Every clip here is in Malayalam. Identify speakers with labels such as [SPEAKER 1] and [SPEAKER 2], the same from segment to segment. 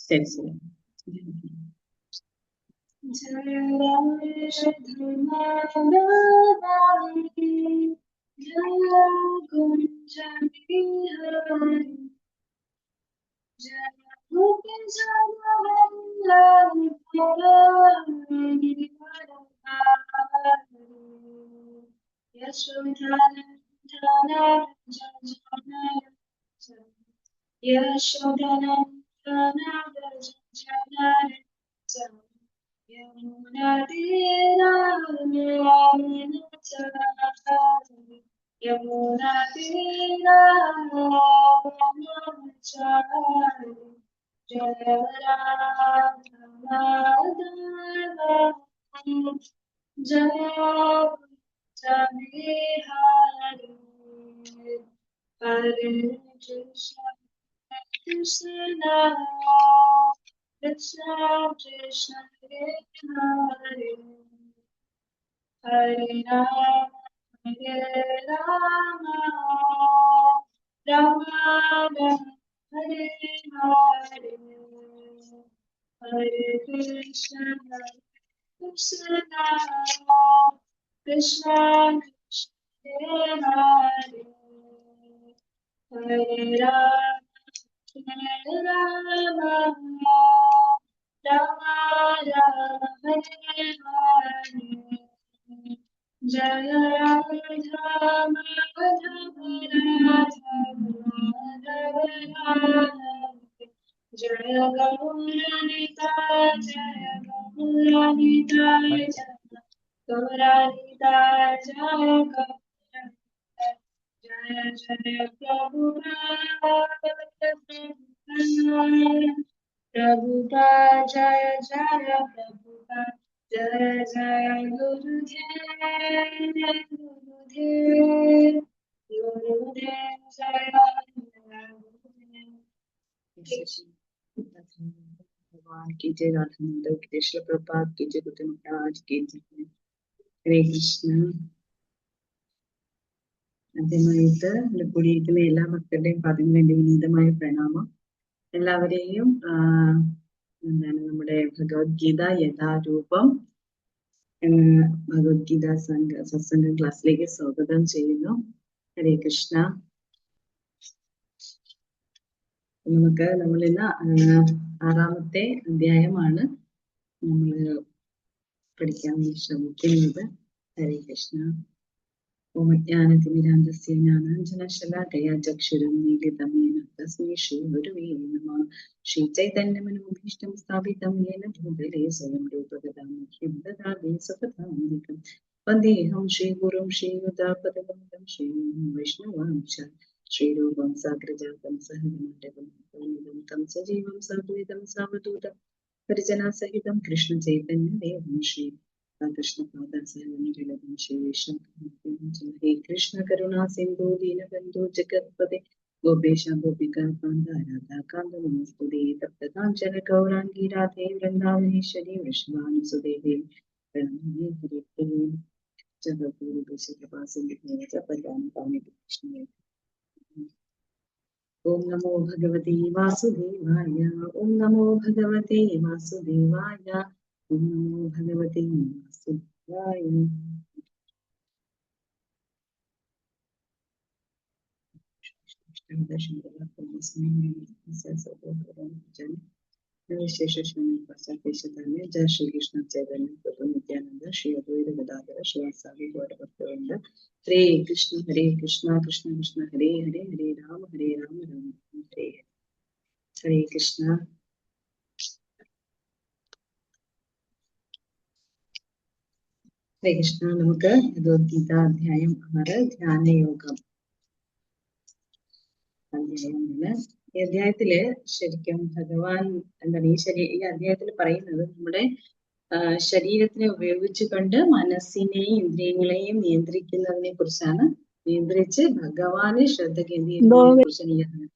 [SPEAKER 1] ശരി ശരി. भगवान की जय, राधा माधव की जय, श्री प्रभुपाद की जय, गुरु महाराज की जय. ഹരേ കൃഷ്ണ. ആദ്യമായിട്ട് കൂടിയിരിക്കുന്ന എല്ലാ ഭക്തരുടെയും പാദങ്ങളിൽ എന്റെ വിനീതമായ പ്രണാമം. എല്ലാവരെയും എന്താണ് നമ്മുടെ ഭഗവത്ഗീത യഥാരൂപം ഭഗവത്ഗീത സത്സംഗം ക്ലാസ്സിലേക്ക് സ്വാഗതം ചെയ്യുന്നു. ഹരേ കൃഷ്ണ. നമ്മളിന്ന് 6ാമത്തെ അധ്യായമാണ് നമ്മൾ പഠിക്കാൻ ശ്രമിക്കുന്നത്. ഹരേ കൃഷ്ണ. ഓമജ്ഞാനതിമിരാന്തസ്യ ജ്ഞാനാഞ്ജനശലാകയാ ചക്ഷുരം മീലിതം യേന തസ്മൈ ശ്രീഗുരവേ നമഃ. ശ്രീചൈതന്യമനോഭീഷ്ടം സ്ഥാപിതം യേന ഭൂതലേ സ്വയം രൂപഗതാം മഹ്യം ദദാതി സ്വപദാന്തികം. വന്ദേഹം ശ്രീഗുരും ശ്രീയുതാപദഗംഗം ശ്രീവൈഷ്ണവാംശ ശ്രീരൂപം സാഗ്രജാതം സഹജമാറ്റകം തം സജീവം സാദ്വൈതം സാവധൂതം പരിജനാസഹിതം കൃഷ്ണചൈതന്യദേവം ശ്രീ കൃഷ്ണപാദം ശ്രീവിഷ്ണു. ഹേ കൃഷ്ണ കരുണാ സിന്ധു ദീനബന്ധു ജഗത്പദേ ഗോപേശ ഗോപികാ കാന്ത രാധാ കാന്ത നമസ്തുതേ. തപ്തകാഞ്ചന ഗൗരാംഗീ രാധേ വൃന്ദാവനേശ്വരി വൃഷഭാനുസുതേ ദേവി പ്രണാമി. ഹരേ കൃഷ്ണ. ഓം നമോ ഭഗവതേ വാസുദേവായ. ഓം നമോ ഭഗവതേ വാസുദേവായ. ഓം നമോ ഭഗവതേ വാസുദേവായ. जय श्री कृष्ण चैतन्य प्रभु नित्यानंद श्री अद्वैत गदाधर श्रीवासादि गौरभक्तवृंद. हरे कृष्ण कृष्ण कृष्ण हरे हरे, हरे राम राम हरे हरे. हरे कृष्ण. ഹരേ കൃഷ്ണ. നമുക്ക് ഭഗവത്ഗീത അധ്യായം 6 ധ്യാനയോഗം അധ്യായമാണ്. ഈ അധ്യായത്തില് ശരിക്കും ഭഗവാൻ എന്താണ് ഈ അധ്യായത്തിൽ പറയുന്നത് നമ്മുടെ ശരീരത്തിനെ ഉപയോഗിച്ചുകൊണ്ട് മനസ്സിനെയും ഇന്ദ്രിയങ്ങളെയും നിയന്ത്രിക്കുന്നതിനെ കുറിച്ചാണ്. നിയന്ത്രിച്ച് ഭഗവാന് ശ്രദ്ധ കേന്ദ്രീകരിക്കുന്നതിനെ കുറിച്ചാണ്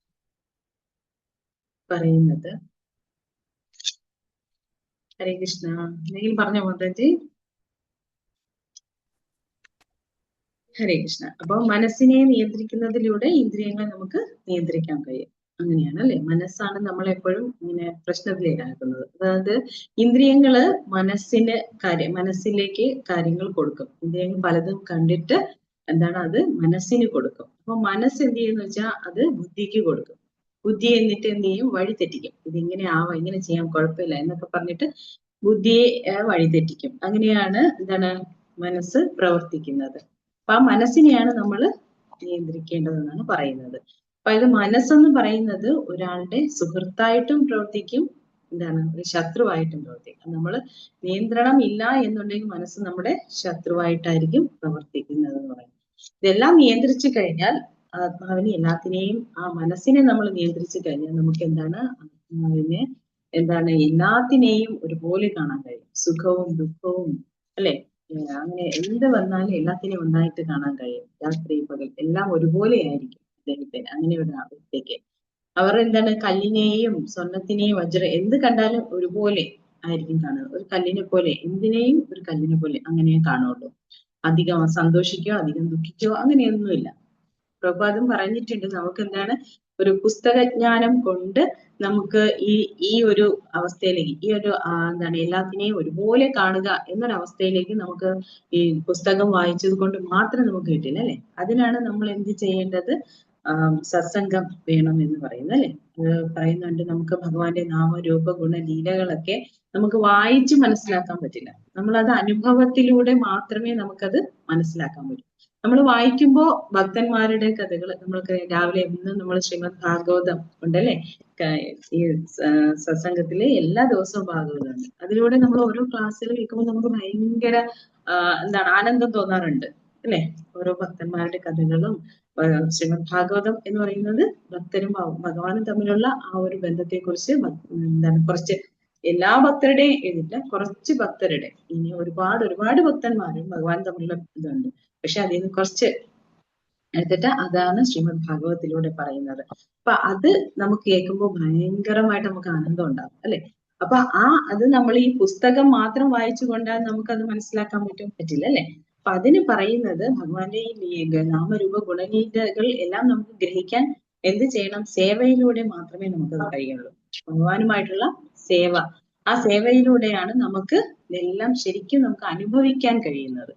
[SPEAKER 1] പറയുന്നത്. ഹരേ കൃഷ്ണ. എന്തെങ്കിലും പറഞ്ഞോ മാതാജി? ഹരേ കൃഷ്ണ. അപ്പൊ മനസ്സിനെ നിയന്ത്രിക്കുന്നതിലൂടെ ഇന്ദ്രിയങ്ങളെ നമുക്ക് നിയന്ത്രിക്കാൻ കഴിയും. അങ്ങനെയാണ് അല്ലെ? മനസ്സാണ് നമ്മളെപ്പോഴും ഇങ്ങനെ പ്രശ്നത്തിലേക്കാക്കുന്നത്. അതായത് ഇന്ദ്രിയങ്ങള് മനസ്സിലേക്ക് കാര്യങ്ങൾ കൊടുക്കും. ഇന്ദ്രിയങ്ങൾ പലതും കണ്ടിട്ട് എന്താണ് അത് മനസ്സിന് കൊടുക്കും. അപ്പൊ മനസ്സ് എന്ത് ചെയ്യുന്ന വെച്ചാൽ അത് ബുദ്ധിക്ക് കൊടുക്കും. ബുദ്ധി എന്നിട്ട് എന്ത് ചെയ്യും? വഴി തെറ്റിക്കും. ഇതിങ്ങനെ ആവാം, ഇങ്ങനെ ചെയ്യാം, കുഴപ്പമില്ല എന്നൊക്കെ പറഞ്ഞിട്ട് ബുദ്ധിയെ വഴിതെറ്റിക്കും. അങ്ങനെയാണ് എന്താണ് മനസ്സ് പ്രവർത്തിക്കുന്നത്. അപ്പൊ ആ മനസ്സിനെയാണ് നമ്മൾ നിയന്ത്രിക്കേണ്ടതെന്നാണ് പറയുന്നത്. അപ്പൊ ഇത് മനസ്സെന്ന് പറയുന്നത് ഒരാളുടെ സുഹൃത്തായിട്ടും പ്രവർത്തിക്കും, എന്താണ് ഒരു ശത്രുവായിട്ടും പ്രവർത്തിക്കും. നമ്മൾ നിയന്ത്രണം ഇല്ല എന്നുണ്ടെങ്കിൽ മനസ്സ് നമ്മുടെ ശത്രുവായിട്ടായിരിക്കും പ്രവർത്തിക്കുന്നത് എന്ന് പറയുന്നത്. ഇതെല്ലാം നിയന്ത്രിച്ചു കഴിഞ്ഞാൽ ആത്മാവിനെ എല്ലാത്തിനെയും, ആ മനസ്സിനെ നമ്മൾ നിയന്ത്രിച്ചു കഴിഞ്ഞാൽ നമുക്ക് എന്താണ് ആത്മാവിനെ എന്താണ് എല്ലാത്തിനെയും ഒരുപോലെ കാണാൻ കഴിയും. സുഖവും ദുഃഖവും അല്ലെ, അങ്ങനെ എന്ത് വന്നാലും എല്ലാത്തിനെയും ഒന്നായിട്ട് കാണാൻ കഴിയും. രാത്രി പകൽ എല്ലാം ഒരുപോലെ ആയിരിക്കും അദ്ദേഹത്തിന്. അങ്ങനെ ഒരു അവസ്ഥയ്ക്ക് അവർ എന്താണ് കല്ലിനെയും സ്വർണത്തിനെയും എന്ത് കണ്ടാലും ഒരുപോലെ ആയിരിക്കും കാണുന്നത്. ഒരു കല്ലിനെ പോലെ, എന്തിനേയും ഒരു കല്ലിനെ പോലെ അങ്ങനെ കാണുള്ളൂ. അധികം സന്തോഷിക്കോ അധികം ദുഃഖിക്കോ അങ്ങനെയൊന്നുമില്ല. പ്രഭുപാദം പറഞ്ഞിട്ടുണ്ട് നമുക്ക് എന്താണ് ഒരു പുസ്തകജ്ഞാനം കൊണ്ട് നമുക്ക് ഈ ഒരു അവസ്ഥയിലേക്ക്, ഈ ഒരു എന്താണ് എല്ലാത്തിനെയും ഒരുപോലെ കാണുക എന്നൊരവസ്ഥയിലേക്ക് നമുക്ക് ഈ പുസ്തകം വായിച്ചത് കൊണ്ട് മാത്രം നമുക്ക് കിട്ടില്ല അല്ലെ? അതിനാണ് നമ്മൾ എന്ത് ചെയ്യേണ്ടത്? സത്സംഗം വേണം എന്ന് പറയുന്നത് അല്ലെ? പറയുന്നുണ്ട് നമുക്ക് ഭഗവാന്റെ നാമരൂപ ഗുണ ലീലകളൊക്കെ നമുക്ക് വായിച്ച് മനസ്സിലാക്കാൻ പറ്റില്ല. നമ്മളത് അനുഭവത്തിലൂടെ മാത്രമേ നമുക്കത് മനസ്സിലാക്കാൻ പറ്റൂ. നമ്മൾ വായിക്കുമ്പോ ഭക്തന്മാരുടെ കഥകൾ നമ്മൾക്ക് രാവിലെ എന്നും നമ്മൾ ശ്രീമദ് ഭാഗവതം ഉണ്ടല്ലേ, ഈ സത്സംഗത്തിലെ എല്ലാ ദിവസവും ഭാഗവതമുണ്ട്. അതിലൂടെ നമ്മൾ ഓരോ ക്ലാസ്സുകൾ കേൾക്കുമ്പോൾ നമുക്ക് ഭയങ്കര എന്താണ് ആനന്ദം തോന്നാറുണ്ട് അല്ലെ? ഓരോ ഭക്തന്മാരുടെ കഥകളും ശ്രീമദ് ഭാഗവതം എന്ന് പറയുന്നത് ഭക്തരും ഭഗവാനും തമ്മിലുള്ള ആ ഒരു ബന്ധത്തെ കുറിച്ച് എന്താണ് കുറച്ച് എല്ലാ ഭക്തരുടെയും എഴുതില്ല, കുറച്ച് ഭക്തരുടെ, ഇനി ഒരുപാട് ഭക്തന്മാരും ഭഗവാൻ തമ്മിലുള്ള ഇതുണ്ട്. പക്ഷെ അതിൽ നിന്ന് കുറച്ച് എടുത്തിട്ട് അതാണ് ശ്രീമദ് ഭാഗവതത്തിലൂടെ പറയുന്നത്. അപ്പൊ അത് നമുക്ക് കേൾക്കുമ്പോൾ ഭയങ്കരമായിട്ട് നമുക്ക് ആനന്ദം ഉണ്ടാകും അല്ലെ? അപ്പൊ അത് നമ്മൾ ഈ പുസ്തകം മാത്രം വായിച്ചു കൊണ്ടാൽ നമുക്കത് മനസ്സിലാക്കാൻ പറ്റില്ല അല്ലെ? അപ്പൊ അതിന് പറയുന്നത് ഭഗവാന്റെ ഈ നാമരൂപ ഗുണലീലകൾ എല്ലാം നമുക്ക് ഗ്രഹിക്കാൻ എന്ത് ചെയ്യണം? സേവയിലൂടെ മാത്രമേ നമുക്കത് കഴിയുള്ളൂ. ഭഗവാനുമായിട്ടുള്ള സേവ, ആ സേവയിലൂടെയാണ് നമുക്ക് ഇതെല്ലാം ശരിക്കും നമുക്ക് അനുഭവിക്കാൻ കഴിയുന്നത്.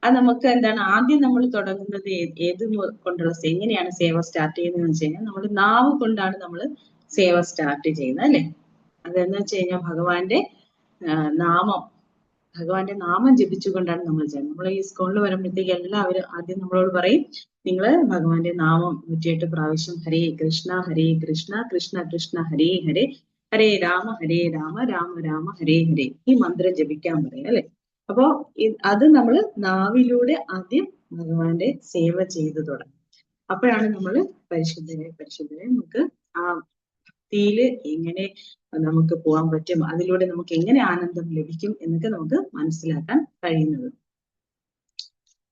[SPEAKER 1] അത് നമുക്ക് എന്താണ് ആദ്യം നമ്മൾ തുടങ്ങുന്നത് ഏത് കൊണ്ടുള്ള എങ്ങനെയാണ് സേവ സ്റ്റാർട്ട് ചെയ്യുന്നതെന്ന് വെച്ച് കഴിഞ്ഞാൽ നമ്മൾ നാവ് കൊണ്ടാണ് നമ്മൾ സേവ സ്റ്റാർട്ട് ചെയ്യുന്നത് അല്ലെ? അതെന്ന് വെച്ച് കഴിഞ്ഞാൽ ഭഗവാന്റെ നാമം ജപിച്ചുകൊണ്ടാണ് നമ്മൾ ചെയ്യുന്നത്. നമ്മൾ ഈ സ്കൂളിൽ വരുമ്പോഴത്തേക്ക് എല്ലാവരും ആദ്യം നമ്മളോട് പറയും, നിങ്ങൾ ഭഗവാന്റെ നാമം 108 പ്രാവശ്യം ഹരേ കൃഷ്ണ കൃഷ്ണ കൃഷ്ണ ഹരേ ഹരേ, ഹരേ രാമ രാമ രാമ ഹരേ ഹരേ, ഈ മന്ത്രം ജപിക്കാൻ പറയും അല്ലെ? അപ്പോ അത് നമ്മൾ നാവിലൂടെ ആദ്യം ഭഗവാന്റെ സേവ ചെയ്തു തുടങ്ങും. അപ്പോഴാണ് നമ്മൾ പരിശുദ്ധരെ നമുക്ക് ആ ഭക്തിയില് എങ്ങനെ നമുക്ക് പോകാൻ പറ്റും, അതിലൂടെ നമുക്ക് എങ്ങനെ ആനന്ദം ലഭിക്കും എന്നൊക്കെ നമുക്ക് മനസ്സിലാക്കാൻ കഴിയുന്നത്.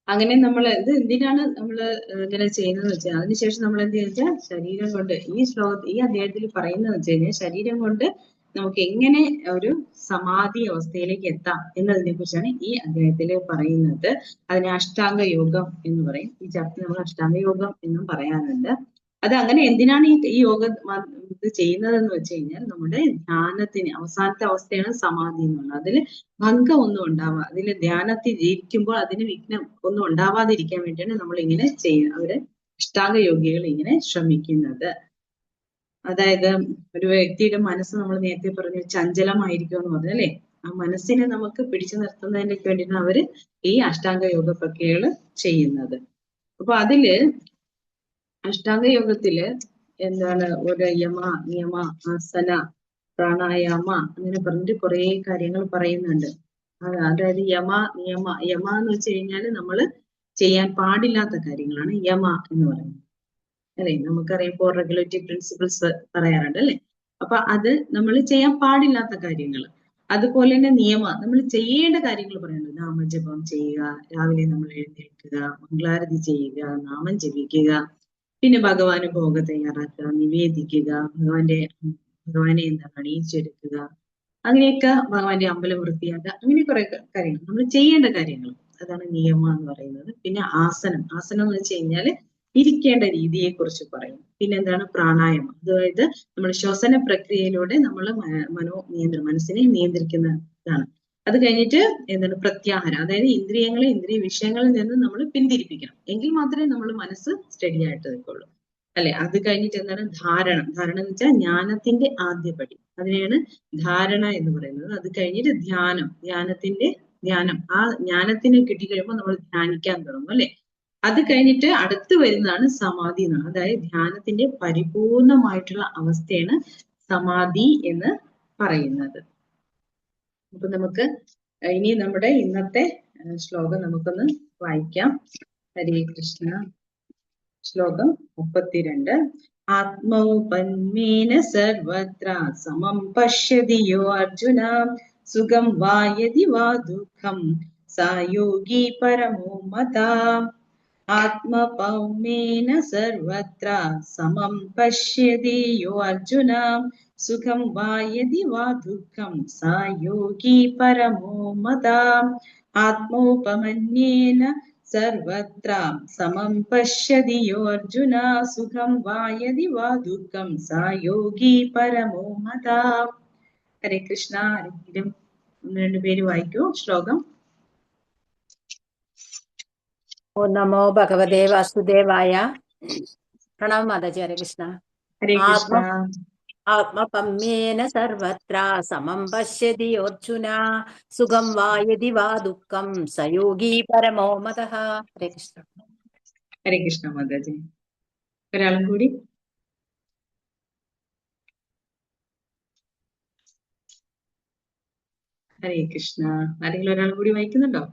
[SPEAKER 1] അങ്ങനെ നമ്മൾ ഇത് എന്തിനാണ് നമ്മൾ ഇങ്ങനെ ചെയ്യുന്നത് വെച്ചാൽ അതിനുശേഷം നമ്മൾ എന്ത് വെച്ചാൽ ശരീരം കൊണ്ട് ഈ അധ്യായത്തിൽ പറയുന്നത് വെച്ച് കഴിഞ്ഞാൽ ശരീരം കൊണ്ട് നമുക്ക് എങ്ങനെ ഒരു സമാധി അവസ്ഥയിലേക്ക് എത്താം എന്നതിനെ കുറിച്ചാണ് ഈ അധ്യായത്തിൽ പറയുന്നത്. അതിനെ അഷ്ടാംഗ യോഗം എന്ന് പറയും. ഈ ചർച്ച നമ്മൾ അഷ്ടാംഗ യോഗം എന്നും പറയാറുണ്ട്. അത് അങ്ങനെ എന്തിനാണ് ഈ യോഗം ഇത് ചെയ്യുന്നതെന്ന് വെച്ച് കഴിഞ്ഞാൽ നമ്മുടെ ധ്യാനത്തിന് അവസാനത്തെ അവസ്ഥയാണ് സമാധി എന്നുള്ളത്. അതിൽ ഭംഗം ഒന്നും ഉണ്ടാവാ, അതിൽ ധ്യാനത്തിൽ ഇരിക്കുമ്പോൾ അതിന് വിഘ്നം ഒന്നും ഉണ്ടാവാതിരിക്കാൻ വേണ്ടിയാണ് നമ്മൾ ഇങ്ങനെ അവര് അഷ്ടാംഗ യോഗികൾ ഇങ്ങനെ ശ്രമിക്കുന്നത്. അതായത് ഒരു വ്യക്തിയുടെ മനസ്സ് നമ്മൾ നേരത്തെ പറഞ്ഞു ചഞ്ചലമായിരിക്കും എന്ന് പറഞ്ഞു അല്ലെ? ആ മനസ്സിനെ നമുക്ക് പിടിച്ചു നിർത്തുന്നതിനൊക്കെ വേണ്ടിയാണ് അവര് ഈ അഷ്ടാംഗ യോഗ പ്രക്രിയകൾ ചെയ്യുന്നത്. അപ്പൊ അതില് അഷ്ടാംഗ യോഗത്തില് എന്താണ് ഒരു നിയമ ആസന പ്രാണായാമ അങ്ങനെ പറഞ്ഞിട്ട് കുറെ കാര്യങ്ങൾ പറയുന്നുണ്ട്. അതായത് യമ എന്ന് വെച്ച് കഴിഞ്ഞാല് നമ്മൾ ചെയ്യാൻ പാടില്ലാത്ത കാര്യങ്ങളാണ് യമ എന്ന് പറയുന്നത് അല്ലെ? നമുക്കറിയാം ഇപ്പോൾ റെഗുലേറ്ററി പ്രിൻസിപ്പിൾസ് പറയാറുണ്ട് അല്ലെ? അപ്പൊ അത് നമ്മൾ ചെയ്യാൻ പാടില്ലാത്ത കാര്യങ്ങൾ. അതുപോലെ തന്നെ നമ്മൾ ചെയ്യേണ്ട കാര്യങ്ങൾ പറയുന്നുണ്ട്. നാമജപം ചെയ്യുക, രാവിലെ നമ്മൾ എഴുന്നേൽക്കുക, മംഗളാരതി ചെയ്യുക, നാമം ജപിക്കുക, പിന്നെ ഭഗവാന് ഭോഗം തയ്യാറാക്കുക, നിവേദിക്കുക, ഭഗവാനെ എന്താണ് അണിയിച്ചെടുക്കുക, അങ്ങനെയൊക്കെ ഭഗവാന്റെ അമ്പലം വൃത്തിയാക്കുക, അങ്ങനെ കുറെ കാര്യങ്ങൾ നമ്മൾ ചെയ്യേണ്ട കാര്യങ്ങൾ. അതാണ് നിയമം എന്ന് പറയുന്നത്. പിന്നെ ആസനം എന്ന് വെച്ച് കഴിഞ്ഞാല് ഇരിക്കേണ്ട രീതിയെ കുറിച്ച് പറയും. പിന്നെന്താണ് പ്രാണായാമം, അതായത് നമ്മൾ ശ്വസന പ്രക്രിയയിലൂടെ നമ്മൾ മനസ്സിനെ നിയന്ത്രിക്കുന്നതാണ്. അത് കഴിഞ്ഞിട്ട് എന്താണ് പ്രത്യാഹാരം, അതായത് ഇന്ദ്രിയങ്ങളെ ഇന്ദ്രിയ വിഷയങ്ങളിൽ നിന്ന് നമ്മൾ പിന്തിരിപ്പിക്കണം, എങ്കിൽ മാത്രമേ നമ്മൾ മനസ്സ് സ്റ്റഡി ആയിട്ട് നിൽക്കുള്ളൂ അല്ലെ. അത് കഴിഞ്ഞിട്ട് എന്താണ് ധാരണം. ധാരണം എന്ന് വെച്ചാൽ ജ്ഞാനത്തിന്റെ ആദ്യപടി, അതിനെയാണ് ധാരണ എന്ന് പറയുന്നത്. അത് കഴിഞ്ഞിട്ട് ധ്യാനം, ധ്യാനം, ആ ജ്ഞാനത്തിന് കിട്ടിക്കഴിയുമ്പോൾ നമ്മൾ ധ്യാനിക്കാൻ തുടങ്ങും അല്ലെ. അത് കഴിഞ്ഞിട്ട് അടുത്ത് വരുന്നതാണ് സമാധി എന്നാണ്, അതായത് ധ്യാനത്തിന്റെ പരിപൂർണമായിട്ടുള്ള അവസ്ഥയാണ് സമാധി എന്ന് പറയുന്നത്. അപ്പൊ നമുക്ക് ഇനി നമ്മുടെ ഇന്നത്തെ ശ്ലോകം നമുക്കൊന്ന് വായിക്കാം. ഹരേ കൃഷ്ണ. ശ്ലോകം 32. ആത്മൗപന്മേന സർവത്ര സമം പശ്യതി യോ അർജുന സുഖം വാ യദി വാ ദുഃഖം സാ യോഗി പരമോ മതാ. ആത്മപൗമേന സർവത്ര സമം പശ്യതി യോ അർജുന സുഖം വാ യദി വാ ദുഃഖം സാ യോഗി പരമോ മതാ. ആത്മോപമന്യേന സർവത്ര സമം പശ്യതി യോ അർജുന സുഖം വാ യദി വാ ദുഃഖം സാ യോഗി പരമോ മതാ. ഹരേ കൃഷ്ണ. ആരെങ്കിലും ഒന്ന് രണ്ടുപേര് വായിക്കൂ ശ്ലോകം.
[SPEAKER 2] ഓം നമോ ഭഗവതേ വാസുദേവായ. പ്രണാമം മാതാജി. ഹരേ കൃഷ്ണ.
[SPEAKER 1] ഹരേ കൃഷ്ണ.
[SPEAKER 2] ആത്മപമ്യേന സർവത്ര സമം പശ്യതി അർജുന സുഖം വാ യദി വാ ദുഃഖം സ യോഗി പരമോ മതഃ. ഹരേ കൃഷ്ണ.
[SPEAKER 1] ഹരേ കൃഷ്ണ മാതാജി. ഒരാളും കൂടി. ഹരേ കൃഷ്ണ. ആരെങ്കിലും ഒരാൾ കൂടി വായിക്കുന്നുണ്ടോ?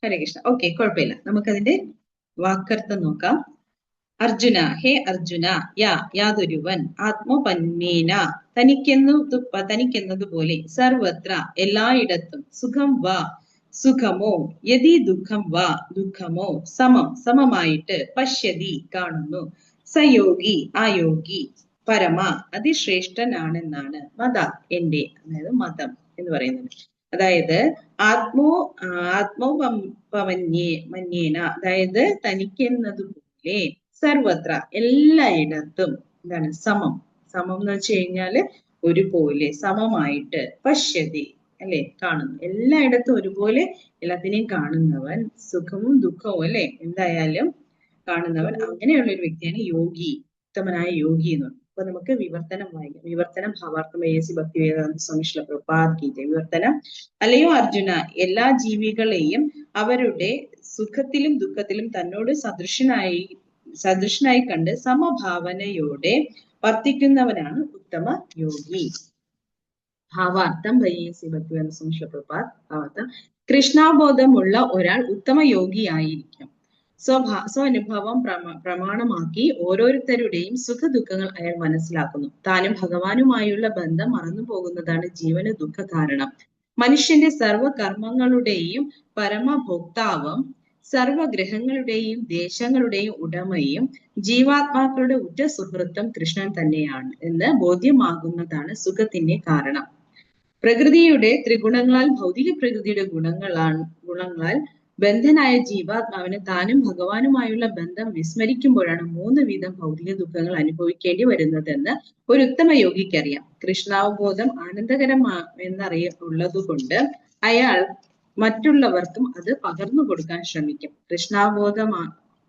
[SPEAKER 1] ഹരേ കൃഷ്ണ. ഓക്കെ, കുഴപ്പമില്ല. നമുക്കതിന്റെ വാക്കർത്ഥം നോക്കാം. അർജുന, ഹേ അർജുന, യാതൊരുവൻ ആത്മപന്മേന തനിക്കെന്നതുപോലെ സർവത്ര എല്ലായിടത്തും സുഖം വാ സുഖമോ യദി ദുഃഖം വാ ദുഃഖമോ സമമായിട്ട് പശ്യതി കാണുന്നു സയോഗി ആയോഗി പരമ അതിശ്രേഷ്ഠനാണെന്നാണ് മത എന്റെ, അതായത് മതം എന്ന് പറയുന്നത്. അതായത് ആത്മോപമന്യേന, അതായത് തനിക്കെന്നതുപോലെ സർവത്ര എല്ലായിടത്തും എന്താണ് സമം എന്ന് വെച്ച് കഴിഞ്ഞാല് ഒരുപോലെ സമമായിട്ട് പശ്യതി അല്ലെ കാണുന്നു, എല്ലായിടത്തും ഒരുപോലെ എല്ലാത്തിനെയും കാണുന്നവൻ, സുഖവും ദുഃഖവും അല്ലെ എന്തായാലും കാണുന്നവൻ, അങ്ങനെയുള്ള ഒരു വ്യക്തിയാണ് യോഗി, ഉത്തമനായ യോഗി എന്ന് പറയുന്നത്. അപ്പൊ നമുക്ക് വിവർത്തനം വായിക്കാം. വിവർത്തനം ഭാവാർത്ഥം ASC ഭക്തിവേദാന്ത സ്വാമി ശ്രീല പ്രഭുപാദ് കി ജയ്. വിവർത്തനം: അല്ലയോ അർജുന, എല്ലാ ജീവികളെയും അവരുടെ സുഖത്തിലും ദുഃഖത്തിലും തന്നോട് സദൃശനായി കണ്ട് സമഭാവനയോടെ വർത്തിക്കുന്നവനാണ് ഉത്തമ യോഗി. ഭാവാർത്ഥം ASC ഭക്തിവേദാന്ത സ്വാമി ശ്രീല പ്രഭുപാദ്. ഭാവാർത്ഥം: കൃഷ്ണാബോധമുള്ള ഒരാൾ ഉത്തമ യോഗിയായിരിക്കും. സ്വനുഭവം പ്രമാണമാക്കി ഓരോരുത്തരുടെയും സുഖദുഃഖങ്ങൾ അയാൾ മനസ്സിലാക്കുന്നു. താനും ഭഗവാനുമായുള്ള ബന്ധം മറന്നു പോകുന്നതാണ് ജീവന് ദുഃഖ കാരണം. മനുഷ്യന്റെ സർവകർമ്മങ്ങളുടെയും പരമഭോക്താവും സർവഗ്രഹങ്ങളുടെയും ദേശങ്ങളുടെയും ഉടമയും ജീവാത്മാക്കളുടെ ഉറ്റ സുഹൃത്തും കൃഷ്ണൻ തന്നെയാണ് എന്ന് ബോധ്യമാകുന്നതാണ് സുഖത്തിന്റെ കാരണം. പ്രകൃതിയുടെ ത്രിഗുണങ്ങളാൽ, ഭൗതിക പ്രകൃതിയുടെ ഗുണങ്ങളാൽ ബന്ധനായ ജീവാത്മാവിന് താനും ഭഗവാനുമായുള്ള ബന്ധം വിസ്മരിക്കുമ്പോഴാണ് 3 വിധം ഭൗതിക ദുഃഖങ്ങൾ അനുഭവിക്കേണ്ടി വരുന്നതെന്ന് ഒരു ഉത്തമ യോഗിക്കറിയാം. കൃഷ്ണാവബോധം ആനന്ദകരമെന്നറിയുള്ളതുകൊണ്ട് അയാൾ മറ്റുള്ളവർക്കും അത് പകർന്നു കൊടുക്കാൻ ശ്രമിക്കും.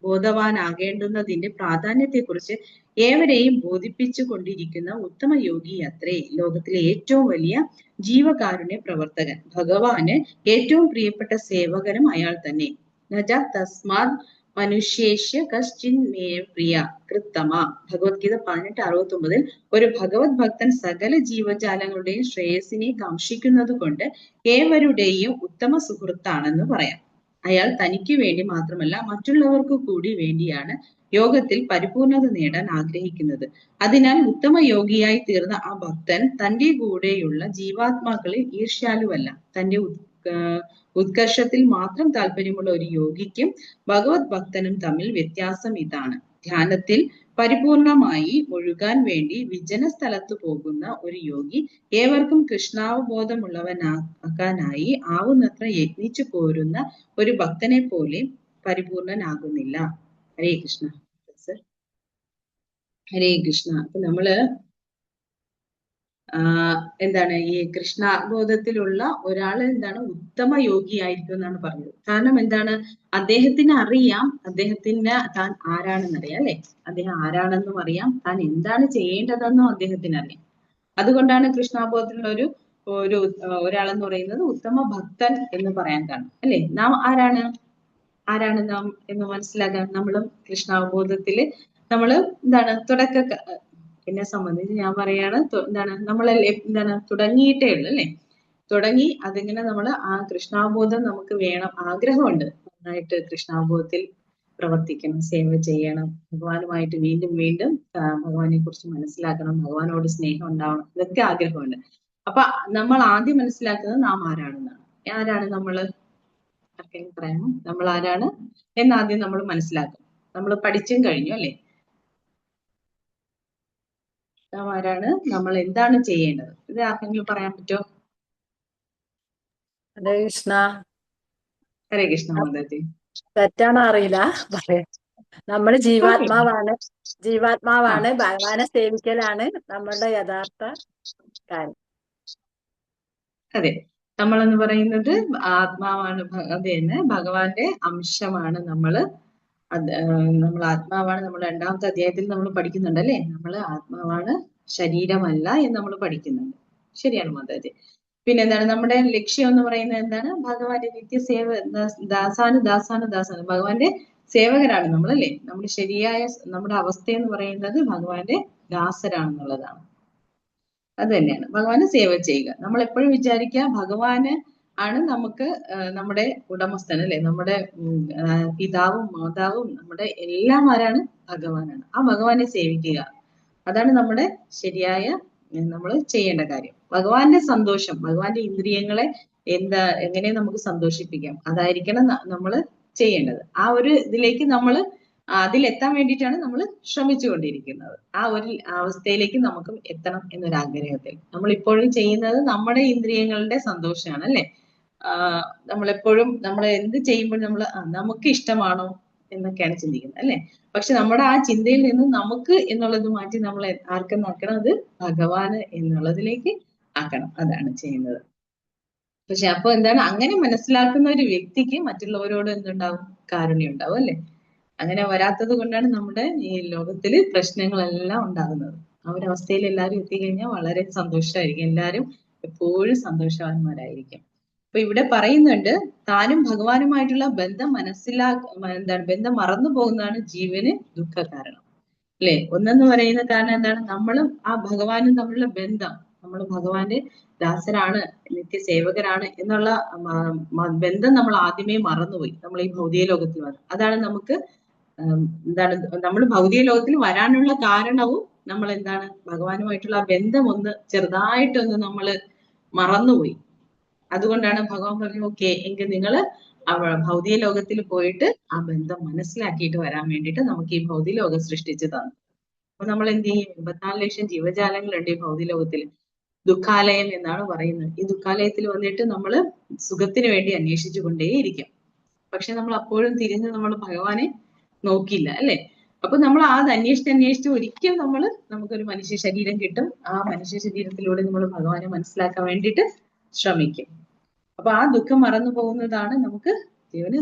[SPEAKER 1] ബോധവാനാകേണ്ടുന്നതിന്റെ പ്രാധാന്യത്തെക്കുറിച്ച് ഏവരെയും ബോധിപ്പിച്ചു കൊണ്ടിരിക്കുന്ന ഉത്തമ യോഗി അത്രേ ലോകത്തിലെ ഏറ്റവും വലിയ ജീവകാരുണ്യ പ്രവർത്തകൻ. ഭഗവാന് ഏറ്റവും പ്രിയപ്പെട്ട സേവകനും അയാൾ തന്നെ. നജ തസ്മാത് മനുഷ്യേഷ്യ കശ്ചിൻ മേ പ്രിയ കൃത്തമ. ഭഗവത്ഗീത 18:69. ഒരു ഭഗവത് ഭക്തൻ സകല ജീവജാലങ്ങളുടെയും ശ്രേയസിനെ കാംക്ഷിക്കുന്നത് കൊണ്ട് ഏവരുടെയും ഉത്തമ സുഹൃത്താണെന്ന് പറയാം. അയാൾ തനിക്ക് വേണ്ടി മാത്രമല്ല മറ്റുള്ളവർക്ക് കൂടി വേണ്ടിയാണ് യോഗത്തിൽ പരിപൂർണത നേടാൻ ആഗ്രഹിക്കുന്നത്. അതിനാൽ ഉത്തമ യോഗിയായി തീർന്ന ആ ഭക്തൻ തന്റെ കൂടെയുള്ള ജീവാത്മാക്കളിൽ ഈർഷ്യാലുവല്ല. തന്റെ ഉത്കർഷത്തിൽ മാത്രം താല്പര്യമുള്ള ഒരു യോഗിക്കും ഭഗവത് ഭക്തനും തമ്മിൽ വ്യത്യാസം ഇതാണ്. ധ്യാനത്തിൽ പരിപൂർണമായി ഒഴുകാൻ വേണ്ടി വിജന സ്ഥലത്ത് പോകുന്ന ഒരു യോഗി ഏവർക്കും കൃഷ്ണാവബോധമുള്ളവനാക്കാനായി ആവുന്നത്ര യത്നിച്ചു പോരുന്ന ഒരു ഭക്തനെ പോലെ പരിപൂർണനാകുന്നില്ല. ഹരേ കൃഷ്ണ. ഹരേ കൃഷ്ണ. അപ്പൊ നമ്മള് എന്താണ് ഈ കൃഷ്ണബോധത്തിലുള്ള ഒരാൾ എന്താണ് ഉത്തമ യോഗി ആയിരിക്കും എന്നാണ് പറഞ്ഞത്. കാരണം എന്താണ്, അദ്ദേഹത്തിന് അറിയാം അദ്ദേഹത്തിന് താൻ ആരാണെന്ന് അറിയാം അല്ലെ. അദ്ദേഹം ആരാണെന്നും അറിയാം, താൻ എന്താണ് ചെയ്യേണ്ടതെന്നും അദ്ദേഹത്തിന് അറിയാം. അതുകൊണ്ടാണ് കൃഷ്ണബോധത്തിലുള്ള ഒരു ഒരാളെന്ന് പറയുന്നത് ഉത്തമ ഭക്തൻ എന്ന് പറയാൻ കാരണം അല്ലെ. നാം ആരാണ് നാം എന്ന് മനസ്സിലാക്കാൻ നമ്മളും കൃഷ്ണാവബോധത്തില് നമ്മള് എന്താണ് എന്നെ സംബന്ധിച്ച് ഞാൻ പറയാണ് എന്താണ് എന്താണ് തുടങ്ങിയിട്ടേ ഉള്ളു അല്ലെ. തുടങ്ങി അതിങ്ങനെ നമ്മൾ ആ കൃഷ്ണാവബോധം നമുക്ക് വേണം, ആഗ്രഹമുണ്ട് നന്നായിട്ട് കൃഷ്ണാവബോധത്തിൽ പ്രവർത്തിക്കണം, സേവ ചെയ്യണം, ഭഗവാനുമായിട്ട് വീണ്ടും വീണ്ടും ഭഗവാനെ കുറിച്ച് മനസ്സിലാക്കണം, ഭഗവാനോട് സ്നേഹം ഉണ്ടാവണം, ഇതൊക്കെ ആഗ്രഹമുണ്ട്. അപ്പൊ നമ്മൾ ആദ്യം മനസ്സിലാക്കുന്നത് നാം ആരാണെന്നാണ്. ആരാണ് നമ്മള് ആർക്കെങ്കിലും പറയാമോ? നമ്മൾ ആരാണ് എന്നാദ്യം നമ്മൾ മനസ്സിലാക്കും. നമ്മൾ പഠിച്ചും കഴിഞ്ഞു അല്ലെ. നാം ആരാണ്, നമ്മൾ എന്താണ് ചെയ്യേണ്ടത്, ഇത് ആർക്കെങ്കിലും പറയാൻ പറ്റുമോ?
[SPEAKER 2] ഹരേ കൃഷ്ണ.
[SPEAKER 1] ഹരേ കൃഷ്ണ മാതാജി.
[SPEAKER 2] തെറ്റാണോ അറിയില്ല പറയാം. നമ്മള് ജീവാത്മാവാണ്. ഭഗവാനെ സേവിക്കലാണ് നമ്മളുടെ യഥാർത്ഥ കാര്യം.
[SPEAKER 1] അതെ, നമ്മളെന്ന് പറയുന്നത് ആത്മാവാണ്. അത് തന്നെ, ഭഗവാന്റെ അംശമാണ് നമ്മള്. നമ്മൾ ആത്മാവാണ്. നമ്മൾ 2ാമത്തെ അധ്യായത്തിൽ നമ്മൾ പഠിക്കുന്നുണ്ട് അല്ലെ. നമ്മള് ആത്മാവാണ്, ശരീരമല്ല എന്ന് നമ്മൾ പഠിക്കുന്നുണ്ട്. ശരിയാണ് മാതാജി. പിന്നെന്താണ് നമ്മുടെ ലക്ഷ്യം എന്ന് പറയുന്നത്? എന്താണ്? ഭഗവാന്റെ നിത്യസേവ, ദാസാന് ഭഗവാന്റെ സേവകരാണ് നമ്മൾ അല്ലെ. നമ്മൾ ശരിയായ നമ്മുടെ അവസ്ഥ എന്ന് പറയുന്നത് ഭഗവാന്റെ ദാസരാണെന്നുള്ളതാണ്. അത് തന്നെയാണ് ഭഗവാന് സേവ ചെയ്യുക. നമ്മൾ എപ്പോഴും വിചാരിക്കുക ഭഗവാന് ആണ് നമുക്ക് നമ്മുടെ ഉടമസ്ഥൻ അല്ലെ. നമ്മുടെ പിതാവും മാതാവും നമ്മുടെ എല്ലാം ആരാണ്? ഭഗവാനാണ്. ആ ഭഗവാനെ സേവിക്കുക, അതാണ് നമ്മുടെ ശരിയായ നമ്മൾ ചെയ്യേണ്ട കാര്യം. ഭഗവാന്റെ സന്തോഷം, ഭഗവാന്റെ ഇന്ദ്രിയങ്ങളെ എങ്ങനെ നമുക്ക് സന്തോഷിപ്പിക്കാം, അതായിരിക്കണം നമ്മൾ ചെയ്യേണ്ടത്. ആ ഒരു ഇതിലേക്ക് നമ്മൾ അതിലെത്താൻ വേണ്ടിയിട്ടാണ് നമ്മൾ ശ്രമിച്ചുകൊണ്ടിരിക്കുന്നത്. ആ ഒരു അവസ്ഥയിലേക്ക് നമുക്ക് എത്തണം എന്നൊരാഗ്രഹത്തിൽ നമ്മൾ ഇപ്പോഴും ചെയ്യുന്നത് നമ്മുടെ ഇന്ദ്രിയങ്ങളുടെ സന്തോഷമാണ് അല്ലെ. നമ്മളെപ്പോഴും നമ്മൾ എന്ത് ചെയ്യുമ്പോൾ നമ്മൾ നമുക്ക് ഇഷ്ടമാണോ എന്നൊക്കെയാണ് ചിന്തിക്കുന്നത് അല്ലെ. പക്ഷെ നമ്മുടെ ആ ചിന്തയിൽ നിന്ന് നമുക്ക് എന്നുള്ളത് മാറ്റി നമ്മൾ ആർക്കെന്നാക്കണം? അത് ഭഗവാന് എന്നുള്ളതിലേക്ക് ആക്കണം. അതാണ് ചെയ്യുന്നത്. പക്ഷെ അപ്പൊ എന്താണ്, അങ്ങനെ മനസ്സിലാക്കുന്ന ഒരു വ്യക്തിക്ക് മറ്റുള്ളവരോട് എന്തുണ്ടാവും? കാരുണ്യം ഉണ്ടാവും അല്ലെ. അങ്ങനെ വരാത്തത് കൊണ്ടാണ് നമ്മുടെ ഈ ലോകത്തില് പ്രശ്നങ്ങളെല്ലാം ഉണ്ടാകുന്നത്. ആ ഒരു അവസ്ഥയിൽ എല്ലാവരും എത്തിക്കഴിഞ്ഞാൽ വളരെ സന്തോഷമായിരിക്കും. എല്ലാവരും എപ്പോഴും സന്തോഷവാന്മാരായിരിക്കും. അപ്പൊ ഇവിടെ പറയുന്നുണ്ട്, താനും ഭഗവാനുമായിട്ടുള്ള ബന്ധം ബന്ധം മറന്നു പോകുന്നതാണ് ജീവന് ദുഃഖ കാരണം അല്ലെ. ഒന്നെന്ന് പറയുന്ന കാരണം എന്താണ്? നമ്മളും ആ ഭഗവാനും തമ്മിലുള്ള ബന്ധം, നമ്മൾ ഭഗവാന്റെ ദാസരാണ്, നിത്യസേവകരാണ് എന്നുള്ള ബന്ധം നമ്മൾ ആദ്യമേ മറന്നുപോയി. നമ്മൾ ഈ ഭൗതിക ലോകത്തിൽ വന്നു. അതാണ് നമുക്ക് എന്താണ്, നമ്മൾ ഭൗതിക ലോകത്തിൽ വരാനുള്ള കാരണവും നമ്മൾ എന്താണ്, ഭഗവാനുമായിട്ടുള്ള ആ ബന്ധം ചെറുതായിട്ടൊന്ന് നമ്മൾ മറന്നുപോയി. അതുകൊണ്ടാണ് ഭഗവാൻ പറഞ്ഞു, ഓക്കെ എങ്കിൽ നിങ്ങൾ ഭൗതിക ലോകത്തിൽ പോയിട്ട് ആ ബന്ധം മനസ്സിലാക്കിയിട്ട് വരാൻ വേണ്ടിയിട്ട് നമുക്ക് ഈ ഭൗതിക ലോകം സൃഷ്ടിച്ചു തന്നു. അപ്പൊ നമ്മൾ എന്ത് ചെയ്യും? 24 ലക്ഷം ജീവജാലങ്ങളുണ്ട് ഈ ഭൗതിക ലോകത്തിൽ. ദുഃഖാലയം എന്നാണ് പറയുന്നത്. ഈ ദുഃഖാലയത്തിൽ വന്നിട്ട് നമ്മൾ സുഖത്തിന് വേണ്ടി അന്വേഷിച്ചു കൊണ്ടേയിരിക്കും. പക്ഷെ നമ്മൾ അപ്പോഴും തിരിഞ്ഞ് നമ്മൾ ഭഗവാനെ നോക്കില്ല അല്ലെ. അപ്പൊ നമ്മൾ അത് അന്വേഷിച്ച് ഒരിക്കൽ നമുക്കൊരു മനുഷ്യ ശരീരം കിട്ടും. ആ മനുഷ്യ ശരീരത്തിലൂടെ നമ്മൾ ഭഗവാനെ മനസ്സിലാക്കാൻ വേണ്ടിയിട്ട് ശ്രമിക്കും. അപ്പൊ ആ ദുഃഖം മറന്നു പോകുന്നതാണ് നമുക്ക് ജീവന്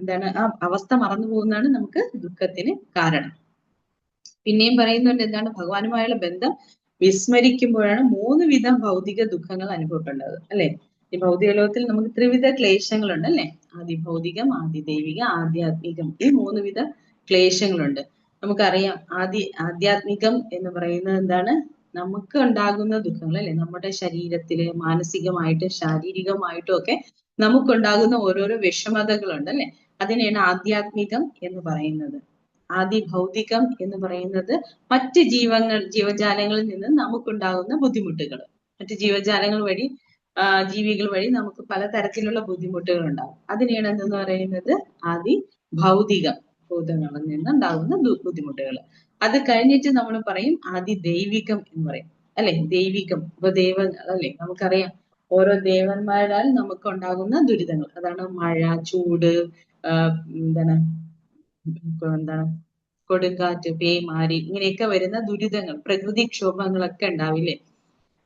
[SPEAKER 1] എന്താണ്, ആ അവസ്ഥ മറന്നു പോകുന്നതാണ് നമുക്ക് ദുഃഖത്തിന് കാരണം. പിന്നെയും പറയുന്നുണ്ട് എന്താണ്, ഭഗവാനുമായുള്ള ബന്ധം വിസ്മരിക്കുമ്പോഴാണ് 3 വിധം ഭൗതിക ദുഃഖങ്ങൾ അനുഭവപ്പെടുന്നത് അല്ലെ. ഈ ഭൗതിക ലോകത്തിൽ നമുക്ക് ത്രിവിധ ക്ലേശങ്ങളുണ്ട് അല്ലെ. ആദിഭൗതികം, ആദിദൈവികം, ആധ്യാത്മികം. ഈ 3 വിധ ക്ലേശങ്ങളുണ്ട്. നമുക്കറിയാം ആധ്യാത്മികം എന്ന് പറയുന്നത് എന്താണ്? നമുക്ക് ഉണ്ടാകുന്ന ദുഃഖങ്ങൾ അല്ലെ. നമ്മുടെ ശരീരത്തില് മാനസികമായിട്ടും ശാരീരികമായിട്ടും ഒക്കെ നമുക്കുണ്ടാകുന്ന ഓരോരോ വിഷമതകളുണ്ട് അല്ലെ. അതിനെയാണ് ആധ്യാത്മികം എന്ന് പറയുന്നത്. ആദിഭൗതികം എന്ന് പറയുന്നത് മറ്റ് ജീവജാലങ്ങളിൽ നിന്ന് നമുക്കുണ്ടാകുന്ന ബുദ്ധിമുട്ടുകൾ. മറ്റ് ജീവികൾ വഴി നമുക്ക് പലതരത്തിലുള്ള ബുദ്ധിമുട്ടുകൾ ഉണ്ടാകും. അതിനെയാണ് എന്തെന്ന് പറയുന്നത്? ആദിഭൗതികം, ഭൂതങ്ങളിൽ നിന്നുണ്ടാകുന്ന ബുദ്ധിമുട്ടുകൾ. അത് കഴിഞ്ഞിട്ട് നമ്മൾ പറയും ആദിദൈവികം എന്ന് പറയും അല്ലെ. ദൈവികം ഇപ്പൊ അല്ലെ, നമുക്കറിയാം ഓരോ ദേവന്മാരാൽ നമുക്ക് ഉണ്ടാകുന്ന ദുരിതങ്ങൾ. അതാണ് മഴ, ചൂട്, എന്താണ് എന്താണ് കൊടുങ്കാറ്റ്, പേമാരി, ഇങ്ങനെയൊക്കെ വരുന്ന ദുരിതങ്ങൾ, പ്രകൃതിക്ഷോഭങ്ങളൊക്കെ ഉണ്ടാവില്ലേ.